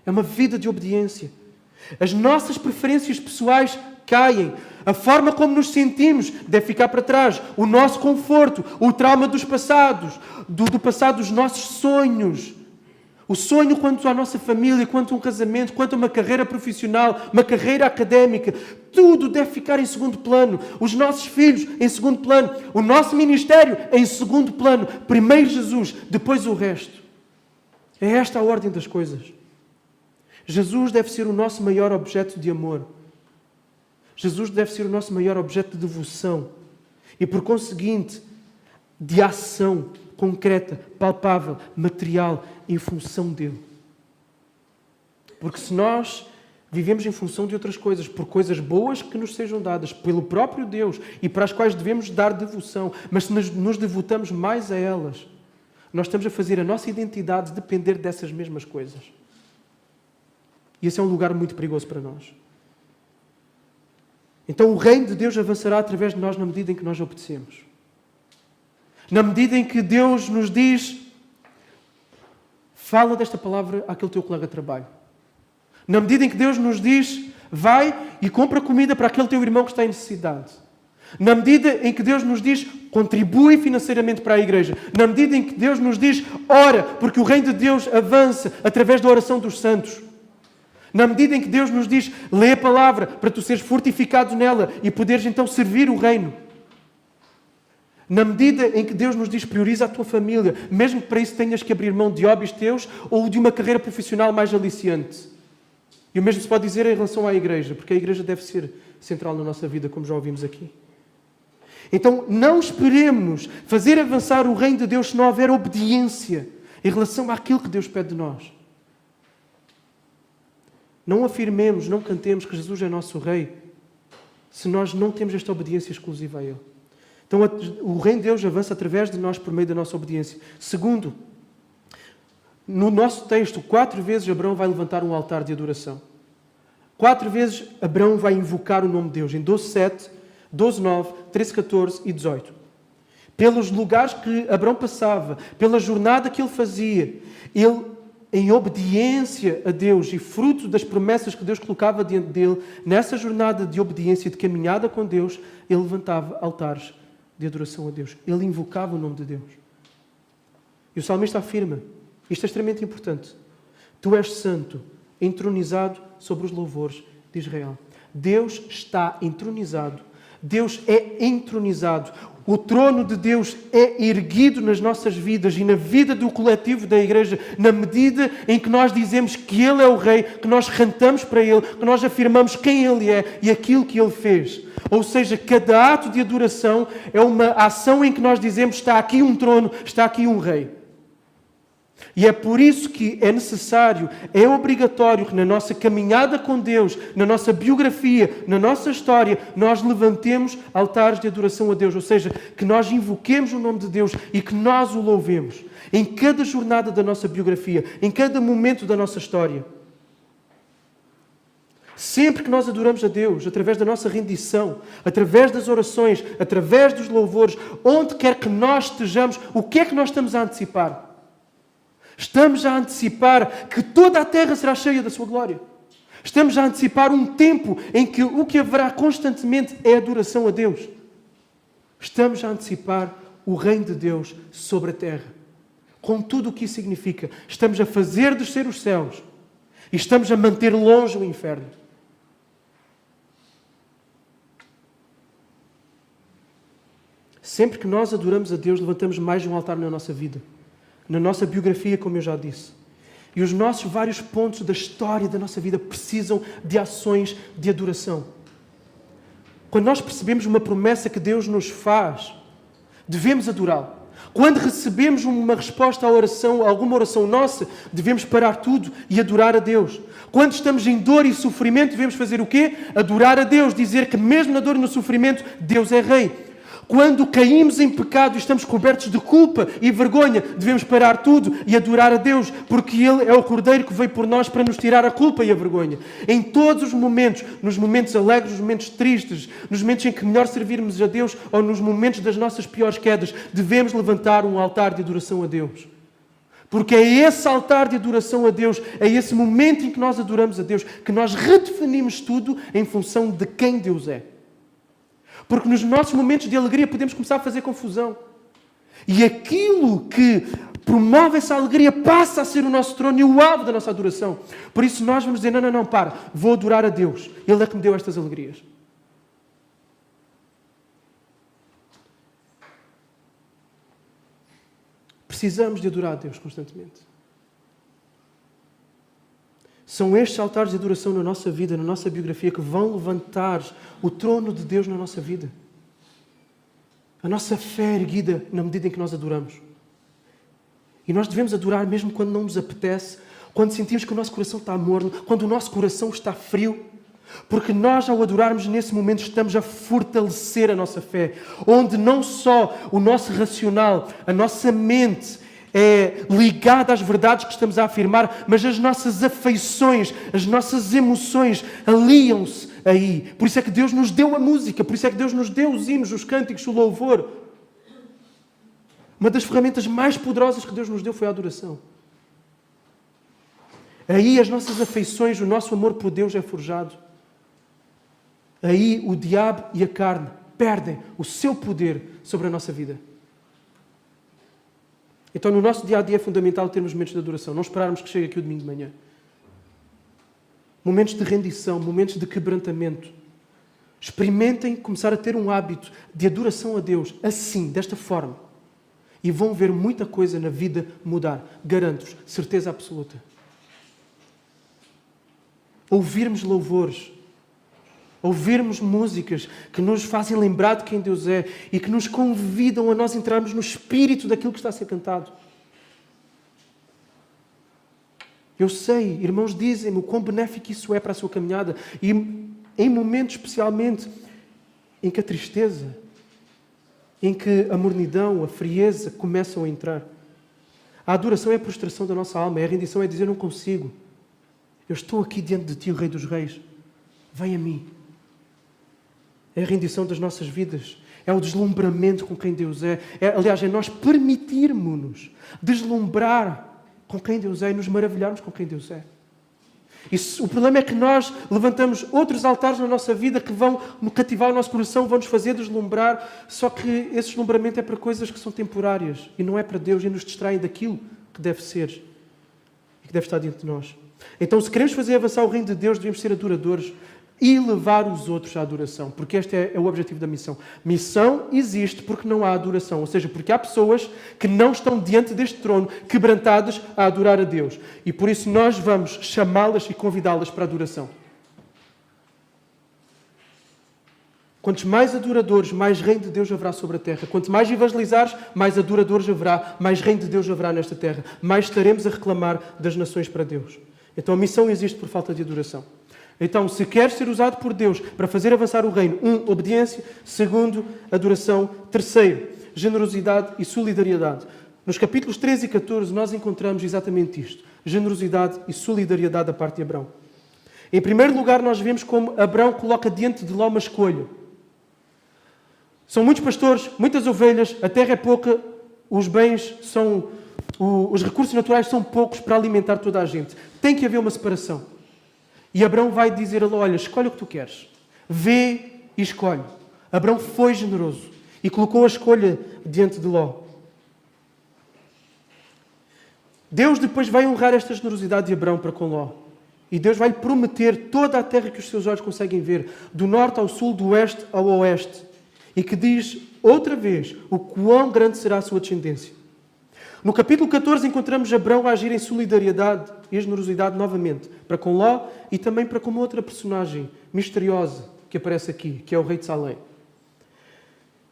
É uma vida de obediência. As nossas preferências pessoais caem. A forma como nos sentimos deve ficar para trás. O nosso conforto, o trauma dos passados, do passado dos nossos sonhos. O sonho quanto à nossa família, quanto a um casamento, quanto a uma carreira profissional, uma carreira académica, tudo deve ficar em segundo plano. Os nossos filhos em segundo plano. O nosso ministério em segundo plano. Primeiro Jesus, depois o resto. É esta a ordem das coisas. Jesus deve ser o nosso maior objeto de amor. Jesus deve ser o nosso maior objeto de devoção. E, por conseguinte, de ação concreta, palpável, material, em função dele. Porque se nós vivemos em função de outras coisas, por coisas boas que nos sejam dadas pelo próprio Deus e para as quais devemos dar devoção, mas se nos devotamos mais a elas, nós estamos a fazer a nossa identidade depender dessas mesmas coisas. E esse é um lugar muito perigoso para nós. Então o reino de Deus avançará através de nós na medida em que nós obedecemos. Na medida em que Deus nos diz: fala desta palavra àquele teu colega de trabalho. Na medida em que Deus nos diz: vai e compra comida para aquele teu irmão que está em necessidade. Na medida em que Deus nos diz: contribui financeiramente para a igreja. Na medida em que Deus nos diz: ora, porque o reino de Deus avança através da oração dos santos. Na medida em que Deus nos diz: lê a palavra para tu seres fortificado nela e poderes então servir o reino. Na medida em que Deus nos diz: prioriza a tua família, mesmo que para isso tenhas que abrir mão de hobbies teus ou de uma carreira profissional mais aliciante. E o mesmo se pode dizer em relação à igreja, porque a igreja deve ser central na nossa vida, como já ouvimos aqui. Então, não esperemos fazer avançar o reino de Deus se não houver obediência em relação àquilo que Deus pede de nós. Não afirmemos, não cantemos que Jesus é nosso Rei, se nós não temos esta obediência exclusiva a Ele. Então, o Reino de Deus avança através de nós por meio da nossa obediência. Segundo, no nosso texto, 4 vezes Abraão vai levantar um altar de adoração. 4 vezes Abraão vai invocar o nome de Deus, em 12:7, 12:9, 13:14 e 18. Pelos lugares que Abraão passava, pela jornada que ele fazia, ele, em obediência a Deus e fruto das promessas que Deus colocava diante dele, nessa jornada de obediência e de caminhada com Deus, ele levantava altares de adoração a Deus. Ele invocava o nome de Deus. E o salmista afirma, isto é extremamente importante, tu és santo, entronizado sobre os louvores de Israel. Deus está entronizado. Deus é entronizado. O trono de Deus é erguido nas nossas vidas e na vida do coletivo da Igreja, na medida em que nós dizemos que Ele é o Rei, que nós cantamos para Ele, que nós afirmamos quem Ele é e aquilo que Ele fez. Ou seja, cada ato de adoração é uma ação em que nós dizemos está aqui um trono, está aqui um Rei. E é por isso que é necessário, é obrigatório que na nossa caminhada com Deus, na nossa biografia, na nossa história, nós levantemos altares de adoração a Deus. Ou seja, que nós invoquemos o nome de Deus e que nós o louvemos. Em cada jornada da nossa biografia, em cada momento da nossa história. Sempre que nós adoramos a Deus, através da nossa rendição, através das orações, através dos louvores, onde quer que nós estejamos, o que é que nós estamos a antecipar? Estamos a antecipar que toda a terra será cheia da sua glória. Estamos a antecipar um tempo em que o que haverá constantemente é adoração a Deus. Estamos a antecipar o reino de Deus sobre a terra. Com tudo o que isso significa. Estamos a fazer descer os céus. E estamos a manter longe o inferno. Sempre que nós adoramos a Deus, levantamos mais de um altar na nossa vida. Na nossa biografia, como eu já disse. E os nossos vários pontos da história da nossa vida precisam de ações de adoração. Quando nós percebemos uma promessa que Deus nos faz, devemos adorá-lo. Quando recebemos uma resposta à oração, a alguma oração nossa, devemos parar tudo e adorar a Deus. Quando estamos em dor e sofrimento, devemos fazer o quê? Adorar a Deus, dizer que mesmo na dor e no sofrimento, Deus é Rei. Quando caímos em pecado e estamos cobertos de culpa e vergonha, devemos parar tudo e adorar a Deus, porque Ele é o Cordeiro que veio por nós para nos tirar a culpa e a vergonha. Em todos os momentos, nos momentos alegres, nos momentos tristes, nos momentos em que melhor servirmos a Deus ou nos momentos das nossas piores quedas, devemos levantar um altar de adoração a Deus. Porque é esse altar de adoração a Deus, é esse momento em que nós adoramos a Deus, que nós redefinimos tudo em função de quem Deus é. Porque nos nossos momentos de alegria podemos começar a fazer confusão. E aquilo que promove essa alegria passa a ser o nosso trono e o alvo da nossa adoração. Por isso nós vamos dizer, não, para, vou adorar a Deus. Ele é que me deu estas alegrias. Precisamos de adorar a Deus constantemente. São estes altares de adoração na nossa vida, na nossa biografia, que vão levantar o trono de Deus na nossa vida. A nossa fé é erguida na medida em que nós adoramos. E nós devemos adorar mesmo quando não nos apetece, quando sentimos que o nosso coração está morno, quando o nosso coração está frio. Porque nós, ao adorarmos nesse momento, estamos a fortalecer a nossa fé. Onde não só o nosso racional, a nossa mente é ligada às verdades que estamos a afirmar, mas as nossas afeições, as nossas emoções aliam-se aí. Por isso é que Deus nos deu a música, por isso é que Deus nos deu os hinos, os cânticos, o louvor. Uma das ferramentas mais poderosas que Deus nos deu foi a adoração. Aí as nossas afeições, o nosso amor por Deus é forjado. Aí o diabo e a carne perdem o seu poder sobre a nossa vida. Então, no nosso dia-a-dia é fundamental termos momentos de adoração. Não esperarmos que chegue aqui o domingo de manhã. Momentos de rendição, momentos de quebrantamento. Experimentem começar a ter um hábito de adoração a Deus, assim, desta forma. E vão ver muita coisa na vida mudar. Garanto-vos, certeza absoluta. Ouvirmos louvores. Ouvirmos músicas que nos fazem lembrar de quem Deus é e que nos convidam a nós entrarmos no espírito daquilo que está a ser cantado. Eu sei, irmãos dizem-me o quão benéfico isso é para a sua caminhada. E em momentos especialmente em que a tristeza, em que a mornidão, a frieza começam a entrar. A adoração é a prostração da nossa alma, a rendição é dizer: não consigo. Eu estou aqui diante de Ti, o Rei dos Reis. Vem a mim. É a rendição das nossas vidas. É o deslumbramento com quem Deus é. Aliás, é nós permitirmos-nos deslumbrar com quem Deus é e nos maravilharmos com quem Deus é. O problema é que nós levantamos outros altares na nossa vida que vão cativar o nosso coração, vão nos fazer deslumbrar, só que esse deslumbramento é para coisas que são temporárias e não é para Deus e nos distraem daquilo que deve ser e que deve estar diante de nós. Então, se queremos fazer avançar o reino de Deus, devemos ser adoradores e levar os outros à adoração, porque este é o objetivo da missão. Missão existe porque não há adoração, ou seja, porque há pessoas que não estão diante deste trono, quebrantadas a adorar a Deus. E por isso nós vamos chamá-las e convidá-las para a adoração. Quantos mais adoradores, mais reino de Deus haverá sobre a terra. Quanto mais evangelizares, mais adoradores haverá, mais reino de Deus haverá nesta terra. Mais estaremos a reclamar das nações para Deus. Então a missão existe por falta de adoração. Então, se queres ser usado por Deus para fazer avançar o reino, 1, obediência. 2, adoração. 3, generosidade e solidariedade. Nos capítulos 13 e 14, nós encontramos exatamente isto. Generosidade e solidariedade da parte de Abrão. Em primeiro lugar, nós vemos como Abrão coloca diante de Ló uma escolha. São muitos pastores, muitas ovelhas, a terra é pouca, os bens são... Os recursos naturais são poucos para alimentar toda a gente. Tem que haver uma separação. E Abrão vai dizer a Ló: olha, escolhe o que tu queres. Vê e escolhe. Abrão foi generoso e colocou a escolha diante de Ló. Deus depois vai honrar esta generosidade de Abrão para com Ló. E Deus vai lhe prometer toda a terra que os seus olhos conseguem ver, do norte ao sul, do oeste ao oeste. E que diz outra vez o quão grande será a sua descendência. No capítulo 14 encontramos Abrão a agir em solidariedade e generosidade novamente, para com Ló e também para com uma outra personagem misteriosa que aparece aqui, que é o rei de Salém.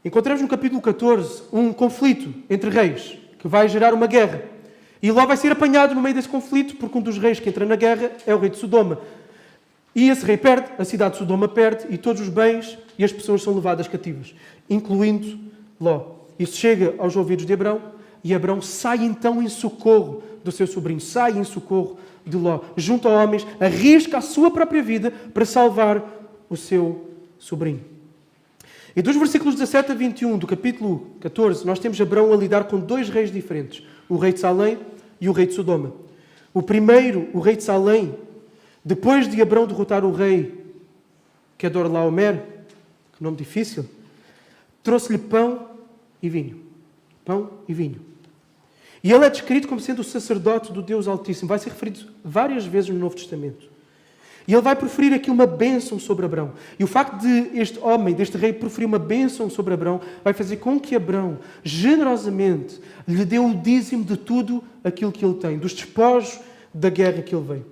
Encontramos no capítulo 14 um conflito entre reis, que vai gerar uma guerra. E Ló vai ser apanhado no meio desse conflito, porque um dos reis que entra na guerra é o rei de Sodoma. E esse rei perde, a cidade de Sodoma perde, e todos os bens e as pessoas são levadas cativas, incluindo Ló. Isso chega aos ouvidos de Abrão, e Abrão sai então em socorro do seu sobrinho, sai em socorro de Ló. Junto a homens, arrisca a sua própria vida para salvar o seu sobrinho. E dos versículos 17 a 21 do capítulo 14, nós temos Abrão a lidar com 2 reis diferentes, o rei de Salém e o rei de Sodoma. O primeiro, o rei de Salém, depois de Abrão derrotar o rei Quedorlaomer, que nome difícil, trouxe-lhe pão e vinho. Pão e vinho. E ele é descrito como sendo o sacerdote do Deus Altíssimo. Vai ser referido várias vezes no Novo Testamento. E ele vai proferir aqui uma bênção sobre Abrão. E o facto de este homem, deste rei, proferir uma bênção sobre Abrão, vai fazer com que Abrão, generosamente, lhe dê o dízimo de tudo aquilo que ele tem, dos despojos da guerra que ele veio.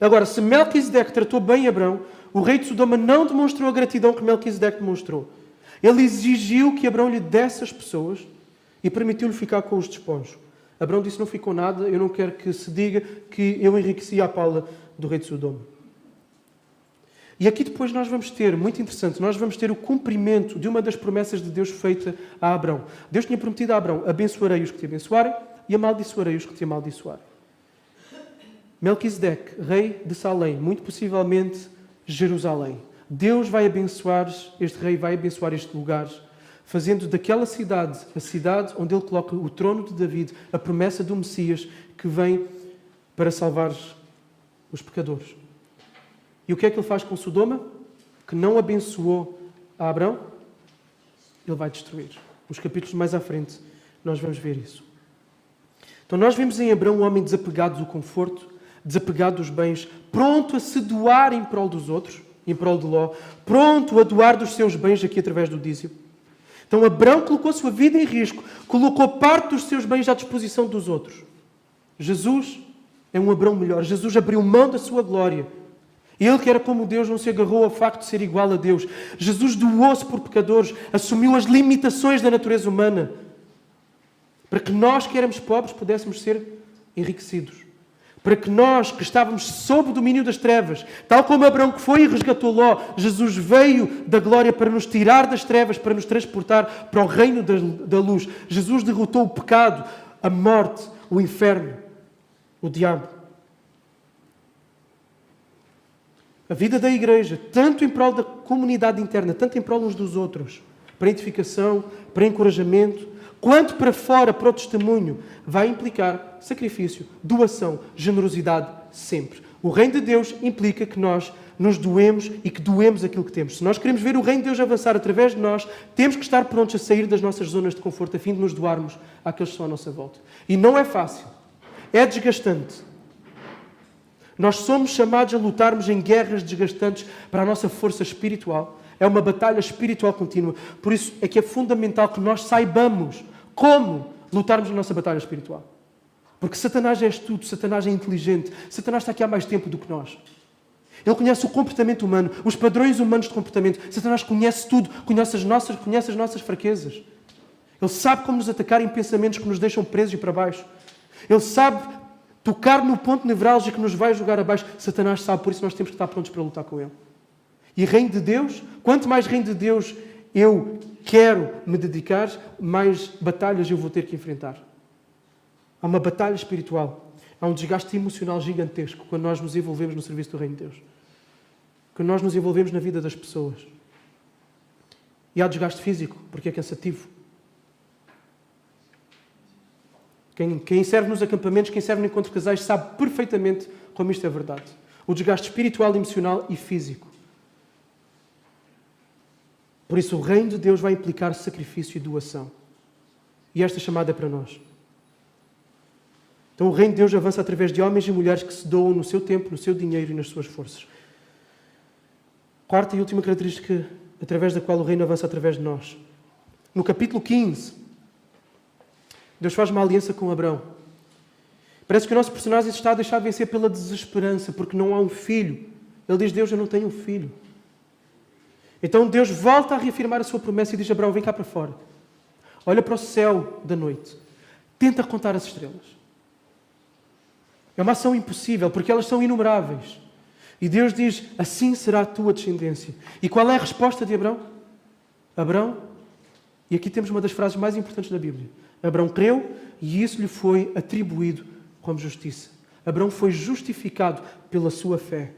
Agora, se Melquisedeque tratou bem Abrão, o rei de Sodoma não demonstrou a gratidão que Melquisedeque demonstrou. Ele exigiu que Abrão lhe desse as pessoas e permitiu-lhe ficar com os despojos. Abrão disse: não ficou nada, eu não quero que se diga que eu enriqueci a pala do rei de Sodoma. E aqui depois nós vamos ter, muito interessante, nós vamos ter o cumprimento de uma das promessas de Deus feita a Abrão. Deus tinha prometido a Abrão: abençoarei os que te abençoarem e amaldiçoarei os que te amaldiçoarem. Melquisedeque, rei de Salém, muito possivelmente Jerusalém. Deus vai abençoar, este rei vai abençoar este lugar, fazendo daquela cidade, a cidade onde ele coloca o trono de David, a promessa do Messias que vem para salvar os pecadores. E o que é que ele faz com Sodoma? Que não abençoou a Abrão? Ele vai destruir. Nos capítulos mais à frente nós vamos ver isso. Então nós vemos em Abrão um homem desapegado do conforto, desapegado dos bens, pronto a se doar em prol dos outros, em prol de Ló, pronto a doar dos seus bens aqui através do dízimo. Então Abrão colocou a sua vida em risco, colocou parte dos seus bens à disposição dos outros. Jesus é um Abrão melhor. Jesus abriu mão da sua glória. Ele que era como Deus não se agarrou ao facto de ser igual a Deus. Jesus doou-se por pecadores, assumiu as limitações da natureza humana para que nós que éramos pobres pudéssemos ser enriquecidos. Para que nós, que estávamos sob o domínio das trevas, tal como Abraão que foi e resgatou Ló, Jesus veio da glória para nos tirar das trevas, para nos transportar para o reino da luz. Jesus derrotou o pecado, a morte, o inferno, o diabo. A vida da igreja, tanto em prol da comunidade interna, tanto em prol uns dos outros, para edificação, para encorajamento, quanto para fora, para o testemunho, vai implicar sacrifício, doação, generosidade, sempre. O reino de Deus implica que nós nos doemos e que doemos aquilo que temos. Se nós queremos ver o reino de Deus avançar através de nós, temos que estar prontos a sair das nossas zonas de conforto a fim de nos doarmos àqueles que estão à nossa volta. E não é fácil. É desgastante. Nós somos chamados a lutarmos em guerras desgastantes para a nossa força espiritual. É uma batalha espiritual contínua. Por isso é que é fundamental que nós saibamos como lutarmos na nossa batalha espiritual. Porque Satanás é astuto, Satanás é inteligente, Satanás está aqui há mais tempo do que nós. Ele conhece o comportamento humano, os padrões humanos de comportamento. Satanás conhece tudo, conhece as nossas fraquezas. Ele sabe como nos atacar em pensamentos que nos deixam presos e para baixo. Ele sabe tocar no ponto nevrálgico que nos vai jogar abaixo. Satanás sabe, por isso nós temos que estar prontos para lutar com ele. E reino de Deus, quanto mais reino de Deus eu quero me dedicar, mais batalhas eu vou ter que enfrentar. Há uma batalha espiritual. Há um desgaste emocional gigantesco quando nós nos envolvemos no serviço do reino de Deus. Quando nós nos envolvemos na vida das pessoas. E há desgaste físico, porque é cansativo. Quem serve nos acampamentos, quem serve no encontro de casais, sabe perfeitamente como isto é verdade. O desgaste espiritual, emocional e físico. Por isso, o reino de Deus vai implicar sacrifício e doação. E esta chamada é para nós. Então, o reino de Deus avança através de homens e mulheres que se doam no seu tempo, no seu dinheiro e nas suas forças. Quarta e última característica através da qual o reino avança através de nós. No capítulo 15, Deus faz uma aliança com Abraão. Parece que o nosso personagem está a deixar vencer pela desesperança, porque não há um filho. Ele diz, Deus, eu não tenho um filho. Então Deus volta a reafirmar a sua promessa e diz, Abraão, vem cá para fora. Olha para o céu da noite. Tenta contar as estrelas. É uma ação impossível, porque elas são inumeráveis. E Deus diz, assim será a tua descendência. E qual é a resposta de Abraão? Abraão, e aqui temos uma das frases mais importantes da Bíblia. Abraão creu e isso lhe foi atribuído como justiça. Abraão foi justificado pela sua fé.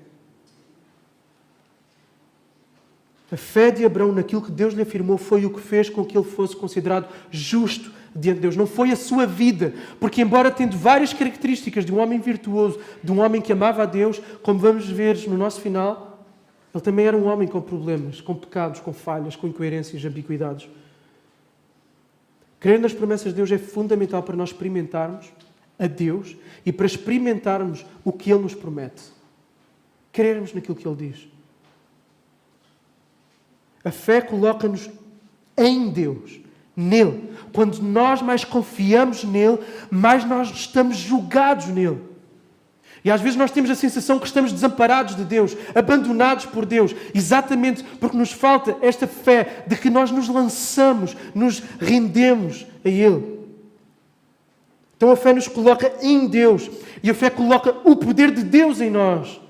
A fé de Abraão naquilo que Deus lhe afirmou foi o que fez com que ele fosse considerado justo diante de Deus. Não foi a sua vida, porque embora tendo várias características de um homem virtuoso, de um homem que amava a Deus, como vamos ver no nosso final, ele também era um homem com problemas, com pecados, com falhas, com incoerências, ambiguidades. Crer nas promessas de Deus é fundamental para nós experimentarmos a Deus e para experimentarmos o que Ele nos promete. Crermos naquilo que Ele diz. A fé coloca-nos em Deus, nele. Quando nós mais confiamos nele, mais nós estamos julgados nele. E às vezes nós temos a sensação que estamos desamparados de Deus, abandonados por Deus, exatamente porque nos falta esta fé de que nós nos lançamos, nos rendemos a Ele. Então a fé nos coloca em Deus e a fé coloca o poder de Deus em nós,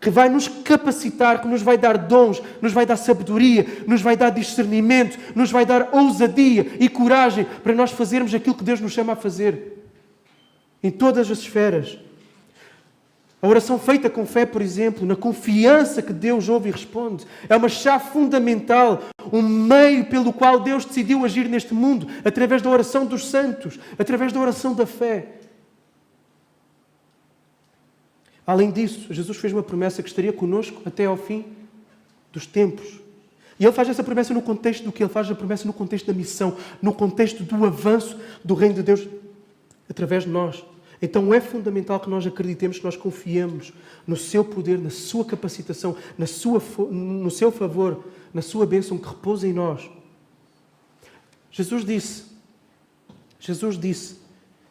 que vai nos capacitar, que nos vai dar dons, nos vai dar sabedoria, nos vai dar discernimento, nos vai dar ousadia e coragem para nós fazermos aquilo que Deus nos chama a fazer. Em todas as esferas. A oração feita com fé, por exemplo, na confiança que Deus ouve e responde, é uma chave fundamental, um meio pelo qual Deus decidiu agir neste mundo, através da oração dos santos, através da oração da fé. Além disso, Jesus fez uma promessa que estaria connosco até ao fim dos tempos. E Ele faz essa promessa no contexto do que? Ele faz a promessa no contexto da missão, no contexto do avanço do reino de Deus através de nós. Então é fundamental que nós acreditemos, que nós confiemos no seu poder, na sua capacitação, no seu favor, na sua bênção que repousa em nós. Jesus disse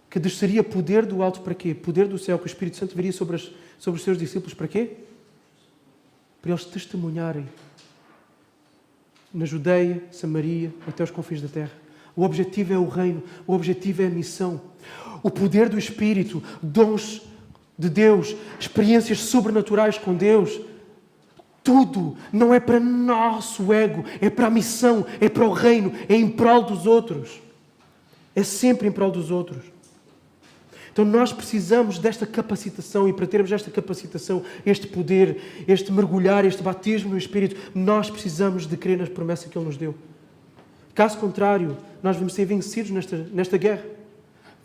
que desceria poder do alto para quê? Poder do céu, que o Espírito Santo viria sobre os seus discípulos para quê? Para eles testemunharem na Judeia, Samaria, até os confins da terra. O objetivo é o reino, o objetivo é a missão. O poder do Espírito, dons de Deus, experiências sobrenaturais com Deus, tudo não é para nosso ego, é para a missão, é para o reino, é em prol dos outros. É sempre em prol dos outros. Então nós precisamos desta capacitação, e para termos esta capacitação, este poder, este mergulhar, este batismo no Espírito, nós precisamos de crer nas promessas que Ele nos deu. Caso contrário, nós vamos ser vencidos nesta guerra.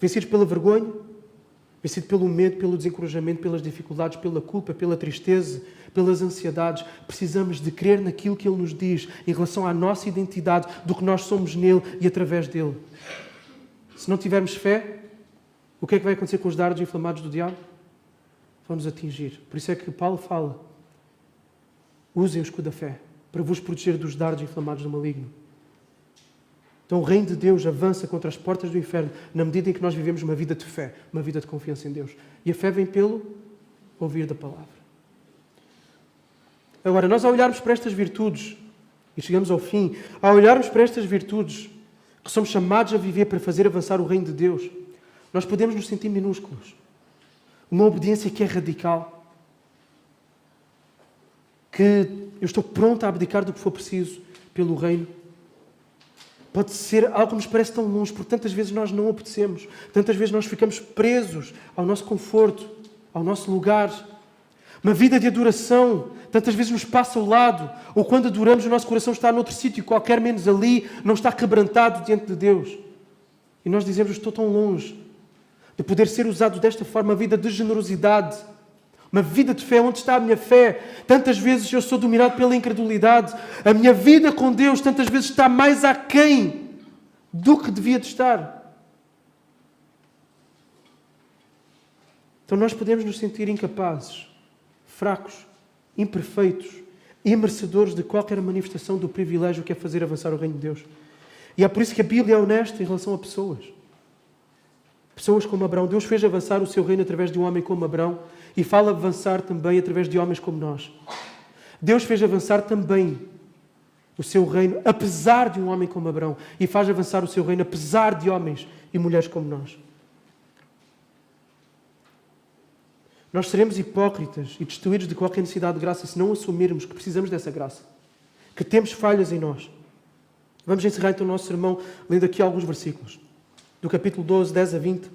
Vencidos pela vergonha, vencidos pelo medo, pelo desencorajamento, pelas dificuldades, pela culpa, pela tristeza, pelas ansiedades. Precisamos de crer naquilo que Ele nos diz em relação à nossa identidade, do que nós somos nele e através dele. Se não tivermos fé, o que é que vai acontecer com os dardos inflamados do diabo? Vão-nos atingir. Por isso é que Paulo fala: usem o escudo da fé para vos proteger dos dardos inflamados do maligno. Então o reino de Deus avança contra as portas do inferno na medida em que nós vivemos uma vida de fé, uma vida de confiança em Deus. E a fé vem pelo ouvir da palavra. Agora, nós ao olharmos para estas virtudes, e chegamos ao fim, ao olharmos para estas virtudes que somos chamados a viver para fazer avançar o reino de Deus, nós podemos nos sentir minúsculos. Uma obediência que é radical. Que eu estou pronto a abdicar do que for preciso pelo reino. Pode ser algo que nos parece tão longe, porque tantas vezes nós não obedecemos. Tantas vezes nós ficamos presos ao nosso conforto, ao nosso lugar. Uma vida de adoração, tantas vezes nos passa ao lado. Ou quando adoramos, o nosso coração está noutro sítio qualquer, menos ali, não está quebrantado diante de Deus. E nós dizemos: estou tão longe de poder ser usado desta forma, uma vida de generosidade, uma vida de fé. Onde está a minha fé? Tantas vezes eu sou dominado pela incredulidade. A minha vida com Deus tantas vezes está mais aquém do que devia de estar. Então nós podemos nos sentir incapazes, fracos, imperfeitos, imerecedores de qualquer manifestação do privilégio que é fazer avançar o reino de Deus. E é por isso que a Bíblia é honesta em relação a pessoas. Pessoas como Abraão. Deus fez avançar o seu reino através de um homem como Abraão e fala avançar também através de homens como nós. Deus fez avançar também o seu reino apesar de um homem como Abraão e faz avançar o seu reino apesar de homens e mulheres como nós. Nós seremos hipócritas e destituídos de qualquer necessidade de graça se não assumirmos que precisamos dessa graça, que temos falhas em nós. Vamos encerrar então o nosso sermão lendo aqui alguns versículos. Do capítulo 12, 10 a 20.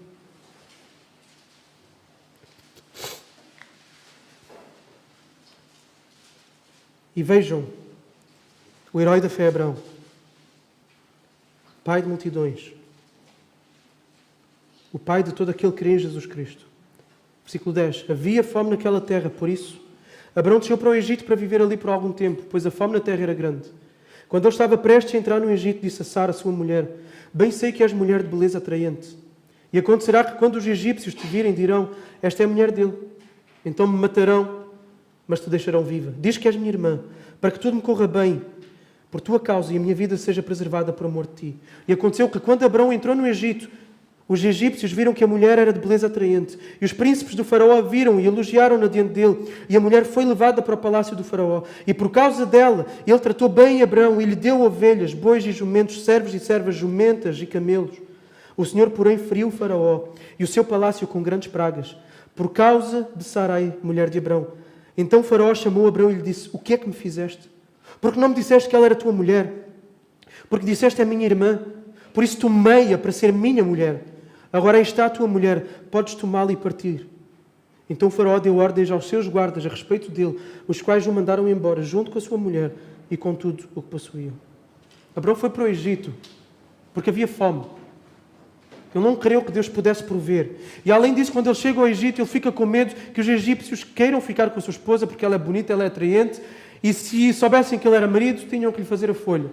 E vejam o herói da fé, Abraão, pai de multidões, o pai de todo aquele que crê em Jesus Cristo. Versículo 10. Havia fome naquela terra, por isso Abraão desceu para o Egito para viver ali por algum tempo, pois a fome na terra era grande. Quando ele estava prestes a entrar no Egito, disse a Sara, sua mulher: bem sei que és mulher de beleza atraente. E acontecerá que quando os egípcios te virem, dirão: esta é a mulher dele. Então me matarão, mas te deixarão viva. Diz que és minha irmã, para que tudo me corra bem por tua causa e a minha vida seja preservada por amor de ti. E aconteceu que quando Abraão entrou no Egito, os egípcios viram que a mulher era de beleza atraente. E os príncipes do faraó a viram e elogiaram-na diante dele. E a mulher foi levada para o palácio do faraó. E por causa dela, ele tratou bem Abraão e lhe deu ovelhas, bois e jumentos, servos e servas, jumentas e camelos. O Senhor, porém, feriu o faraó e o seu palácio com grandes pragas, por causa de Sarai, mulher de Abraão. Então o faraó chamou Abraão e lhe disse: o que é que me fizeste? Porque não me disseste que ela era tua mulher? Porque disseste: é minha irmã. Por isso tomei-a para ser minha mulher. Agora aí está a tua mulher, podes tomá-la e partir. Então o faraó deu ordens aos seus guardas a respeito dele, os quais o mandaram embora, junto com a sua mulher e com tudo o que possuíam. Abraão foi para o Egito, porque havia fome. Ele não creu que Deus pudesse prover. E além disso, quando ele chega ao Egito, ele fica com medo que os egípcios queiram ficar com a sua esposa, porque ela é bonita, ela é atraente, e se soubessem que ele era marido, tinham que lhe fazer a folha.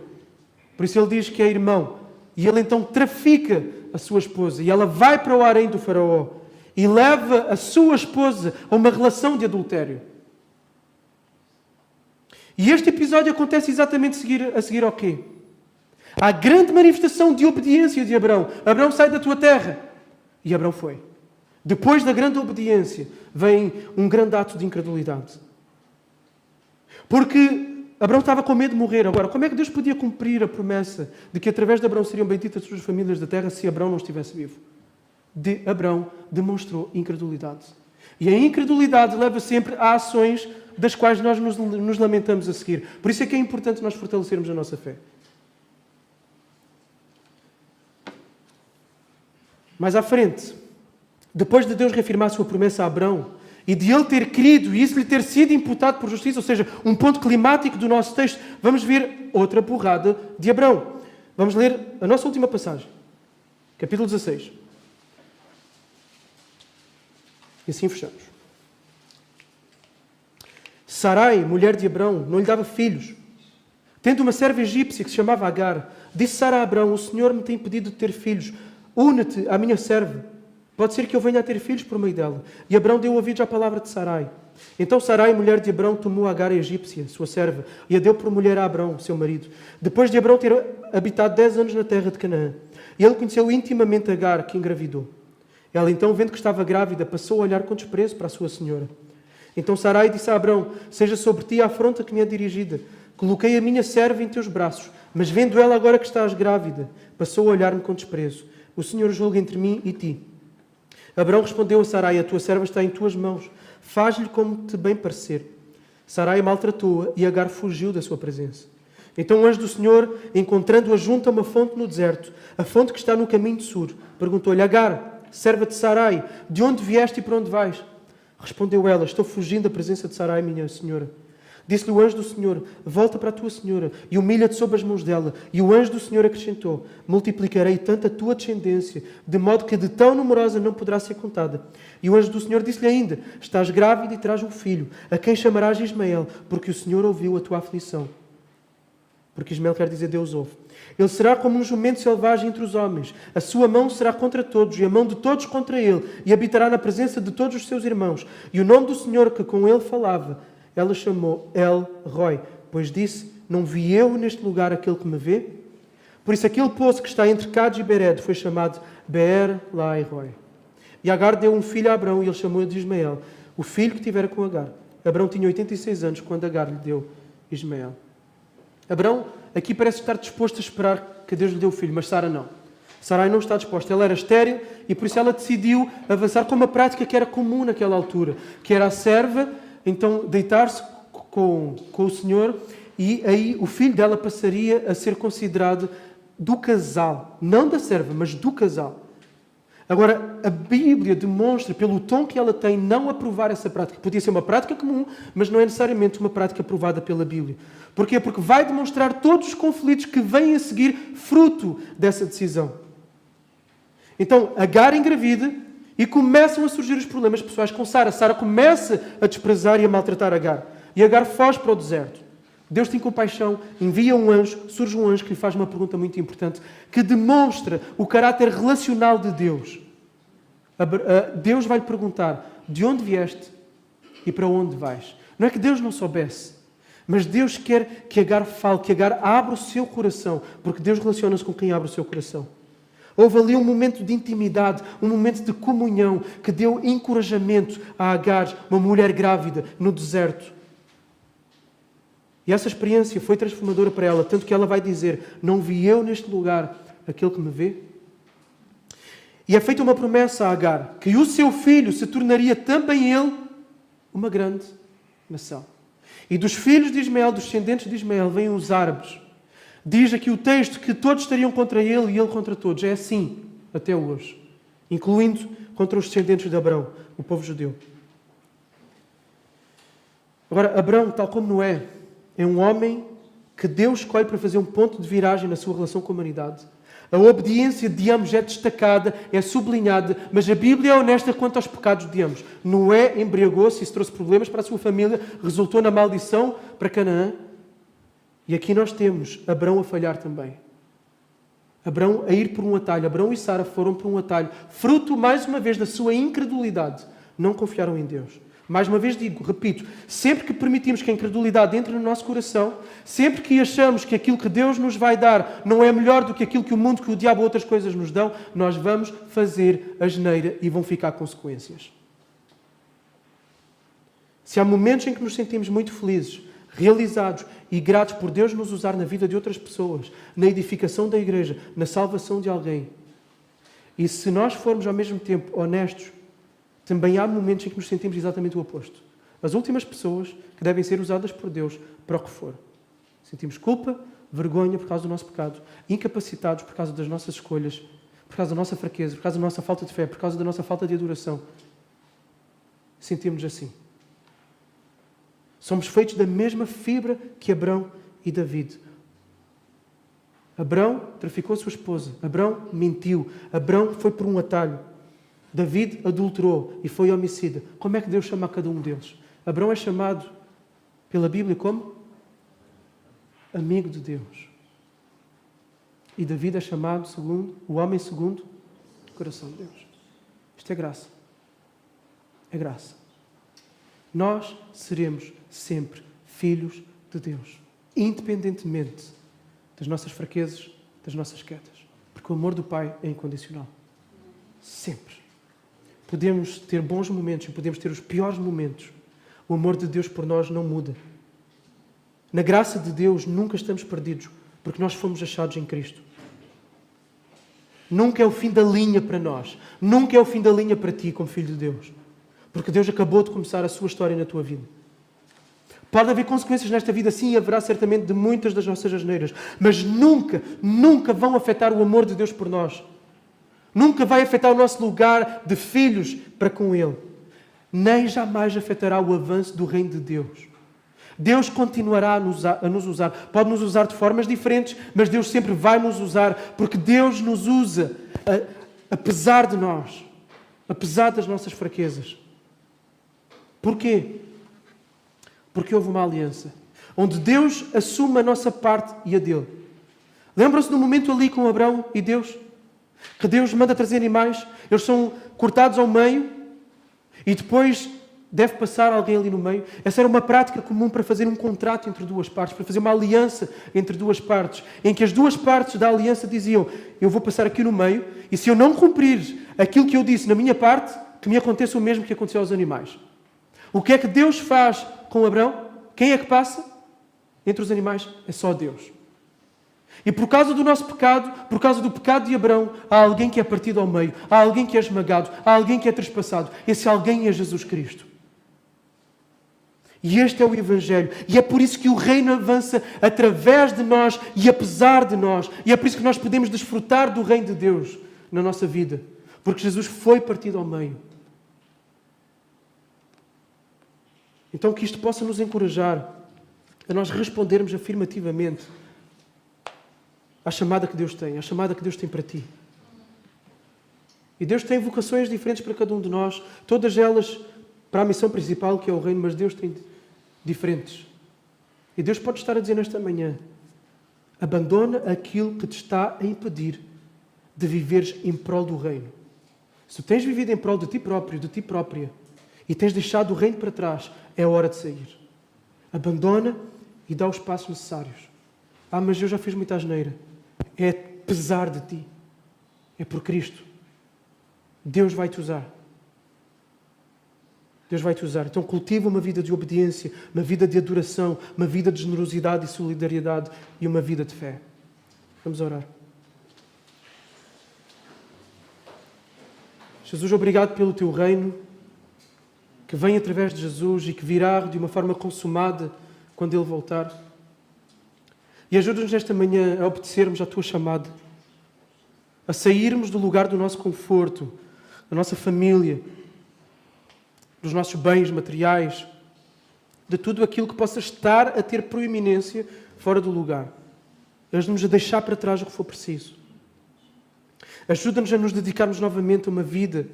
Por isso ele diz que é irmão. E ele então trafica a sua esposa. E ela vai para o harém do faraó e leva a sua esposa a uma relação de adultério. E este episódio acontece exatamente a seguir ao quê? À grande manifestação de obediência de Abraão. Abraão, sai da tua terra. E Abraão foi. Depois da grande obediência, vem um grande ato de incredulidade. Porque Abraão estava com medo de morrer. Agora, como é que Deus podia cumprir a promessa de que através de Abraão seriam benditas as suas famílias da terra se Abraão não estivesse vivo? Abraão demonstrou incredulidade. E a incredulidade leva sempre a ações das quais nós nos lamentamos a seguir. Por isso é que é importante nós fortalecermos a nossa fé. Mais à frente, depois de Deus reafirmar a sua promessa a Abrão e de ele ter crido e isso lhe ter sido imputado por justiça, ou seja, um ponto climático do nosso texto, vamos ver outra porrada de Abrão. Vamos ler a nossa última passagem, capítulo 16. E assim fechamos. Sarai, mulher de Abrão, não lhe dava filhos. Tendo uma serva egípcia que se chamava Agar, disse Sara a Abrão: o Senhor me tem impedido de ter filhos. Une-te à minha serva. Pode ser que eu venha a ter filhos por meio dela. E Abrão deu ouvidos à palavra de Sarai. Então Sarai, mulher de Abrão, tomou Agar a egípcia, sua serva, e a deu por mulher a Abrão, seu marido. Depois de Abrão ter habitado 10 anos na terra de Canaã. E ele conheceu intimamente Agar, que engravidou. Ela então, vendo que estava grávida, passou a olhar com desprezo para a sua senhora. Então Sarai disse a Abrão: seja sobre ti a afronta que me é dirigida. Coloquei a minha serva em teus braços, mas vendo ela agora que estás grávida, passou a olhar-me com desprezo. O Senhor julga entre mim e ti. Abrão respondeu a Sarai: a tua serva está em tuas mãos. Faz-lhe como te bem parecer. Sarai maltratou-a e Agar fugiu da sua presença. Então o anjo do Senhor, encontrando-a junto a uma fonte no deserto, a fonte que está no caminho de Sur, perguntou-lhe: Agar, serva de Sarai, de onde vieste e para onde vais? Respondeu ela: estou fugindo da presença de Sarai, minha senhora. Disse-lhe o anjo do Senhor: volta para a tua senhora e humilha-te sob as mãos dela. E o anjo do Senhor acrescentou: multiplicarei tanto a tua descendência, de modo que de tão numerosa não poderá ser contada. E o anjo do Senhor disse-lhe ainda: estás grávida e terás um filho, a quem chamarás Ismael, porque o Senhor ouviu a tua aflição. Porque Ismael quer dizer Deus ouve. Ele será como um jumento selvagem entre os homens. A sua mão será contra todos e a mão de todos contra ele. E habitará na presença de todos os seus irmãos. E o nome do Senhor que com ele falava, ela chamou El Roi, pois disse: não vi eu neste lugar aquele que me vê? Por isso aquele poço que está entre Cades e Bered foi chamado Beer Lai Roi. E Agar deu um filho a Abrão e ele chamou-o de Ismael, o filho que tivera com Agar. Abrão tinha 86 anos quando Agar lhe deu Ismael. Abrão aqui parece estar disposto a esperar que Deus lhe dê o filho, mas Sara não. Sarai não está disposta. Ela era estéril e por isso ela decidiu avançar com uma prática que era comum naquela altura, que era a serva, então, deitar-se com o Senhor e aí o filho dela passaria a ser considerado do casal. Não da serva, mas do casal. Agora, a Bíblia demonstra, pelo tom que ela tem, não aprovar essa prática. Podia ser uma prática comum, mas não é necessariamente uma prática aprovada pela Bíblia. Porquê? Porque vai demonstrar todos os conflitos que vêm a seguir fruto dessa decisão. Então, Agar engravida e começam a surgir os problemas pessoais com Sara. Sara começa a desprezar e a maltratar Agar. E Agar foge para o deserto. Deus tem compaixão, envia um anjo, surge um anjo que lhe faz uma pergunta muito importante, que demonstra o caráter relacional de Deus. Deus vai lhe perguntar: de onde vieste e para onde vais? Não é que Deus não soubesse, mas Deus quer que Agar fale, que Agar abra o seu coração, porque Deus relaciona-se com quem abre o seu coração. Houve ali um momento de intimidade, um momento de comunhão, que deu encorajamento a Agar, uma mulher grávida, no deserto. E essa experiência foi transformadora para ela, tanto que ela vai dizer: não vi eu neste lugar aquele que me vê? E é feita uma promessa a Agar, que o seu filho se tornaria também ele uma grande nação. E dos filhos de Ismael, dos descendentes de Ismael, vêm os árabes. Diz aqui o texto que todos estariam contra ele e ele contra todos. É assim até hoje, incluindo contra os descendentes de Abrão, o povo judeu. Agora, Abrão, tal como Noé, é um homem que Deus escolhe para fazer um ponto de viragem na sua relação com a humanidade. A obediência de ambos é destacada, é sublinhada, mas a Bíblia é honesta quanto aos pecados de ambos. Noé embriagou-se, isso trouxe problemas para a sua família, resultou na maldição para Canaã. E aqui nós temos Abrão a falhar também. Abrão a ir por um atalho. Abrão e Sara foram por um atalho. Fruto, mais uma vez, da sua incredulidade. Não confiaram em Deus. Mais uma vez digo, repito, sempre que permitimos que a incredulidade entre no nosso coração, sempre que achamos que aquilo que Deus nos vai dar não é melhor do que aquilo que o mundo, que o diabo ou outras coisas nos dão, nós vamos fazer asneira e vão ficar consequências. Se há momentos em que nos sentimos muito felizes, realizados e gratos por Deus nos usar na vida de outras pessoas, na edificação da igreja, na salvação de alguém, e se nós formos ao mesmo tempo honestos, também há momentos em que nos sentimos exatamente o oposto. As últimas pessoas que devem ser usadas por Deus para o que for. Sentimos culpa, vergonha por causa do nosso pecado, incapacitados por causa das nossas escolhas, por causa da nossa fraqueza, por causa da nossa falta de fé, por causa da nossa falta de adoração. Sentimos-nos assim. Somos feitos da mesma fibra que Abrão e David. Abrão traficou a sua esposa. Abrão mentiu. Abrão foi por um atalho. David adulterou e foi homicida. Como é que Deus chama a cada um deles? Abrão é chamado pela Bíblia como amigo de Deus. E David é chamado segundo o homem segundo o coração de Deus. Isto é graça. É graça. Nós seremos sempre filhos de Deus, independentemente das nossas fraquezas, das nossas quedas. Porque o amor do Pai é incondicional. Sempre. Podemos ter bons momentos e podemos ter os piores momentos. O amor de Deus por nós não muda. Na graça de Deus nunca estamos perdidos, porque nós fomos achados em Cristo. Nunca é o fim da linha para nós. Nunca é o fim da linha para ti, como filho de Deus. Porque Deus acabou de começar a sua história na tua vida. Pode haver consequências nesta vida, sim, e haverá certamente de muitas das nossas asneiras. Mas nunca, nunca vão afetar o amor de Deus por nós. Nunca vai afetar o nosso lugar de filhos para com Ele. Nem jamais afetará o avanço do reino de Deus. Deus continuará a nos usar. Pode nos usar de formas diferentes, mas Deus sempre vai nos usar, porque Deus nos usa apesar de nós, apesar das nossas fraquezas. Porquê? Porque houve uma aliança, onde Deus assume a nossa parte e a dele. Lembram-se do momento ali com Abrão e Deus? Que Deus manda trazer animais, eles são cortados ao meio e depois deve passar alguém ali no meio. Essa era uma prática comum para fazer um contrato entre duas partes, para fazer uma aliança entre duas partes, em que as duas partes da aliança diziam: eu vou passar aqui no meio e se eu não cumprir aquilo que eu disse na minha parte, que me aconteça o mesmo que aconteceu aos animais. O que é que Deus faz com Abrão? Quem é que passa entre os animais? É só Deus. E por causa do nosso pecado, por causa do pecado de Abrão, há alguém que é partido ao meio, há alguém que é esmagado, há alguém que é trespassado. Esse alguém é Jesus Cristo. E este é o Evangelho. E é por isso que o reino avança através de nós e apesar de nós. E é por isso que nós podemos desfrutar do reino de Deus na nossa vida. Porque Jesus foi partido ao meio. Então que isto possa nos encorajar a nós respondermos afirmativamente à chamada que Deus tem, à chamada que Deus tem para ti. E Deus tem vocações diferentes para cada um de nós, todas elas para a missão principal, que é o reino, mas Deus tem diferentes. E Deus pode estar a dizer nesta manhã: abandona aquilo que te está a impedir de viveres em prol do reino. Se tu tens vivido em prol de ti próprio, de ti própria, e tens deixado o reino para trás, é hora de sair. Abandona e dá os passos necessários. Ah, mas eu já fiz muita asneira. É apesar de ti. É por Cristo. Deus vai te usar. Deus vai te usar. Então cultiva uma vida de obediência, uma vida de adoração, uma vida de generosidade e solidariedade e uma vida de fé. Vamos orar. Jesus, obrigado pelo teu reino, que vem através de Jesus e que virá de uma forma consumada quando Ele voltar. E ajuda-nos nesta manhã a obedecermos à tua chamada, a sairmos do lugar do nosso conforto, da nossa família, dos nossos bens materiais, de tudo aquilo que possa estar a ter proeminência fora do lugar. Ajuda-nos a deixar para trás o que for preciso. Ajuda-nos a nos dedicarmos novamente a uma vida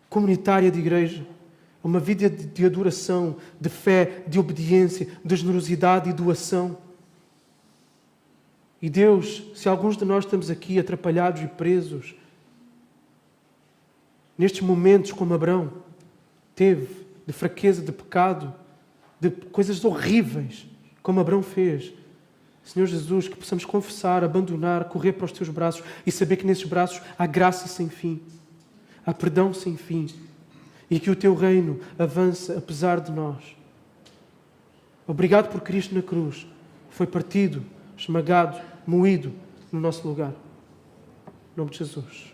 comunitária de igreja, a uma vida de adoração, de fé, de obediência, de generosidade e doação. E Deus, se alguns de nós estamos aqui atrapalhados e presos, nestes momentos como Abrão teve, de fraqueza, de pecado, de coisas horríveis, como Abrão fez, Senhor Jesus, que possamos confessar, abandonar, correr para os teus braços e saber que nesses braços há graça sem fim, há perdão sem fim e que o teu reino avança apesar de nós. Obrigado por Cristo na cruz, foi partido, esmagado, moído no nosso lugar. Em nome de Jesus.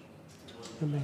Amém.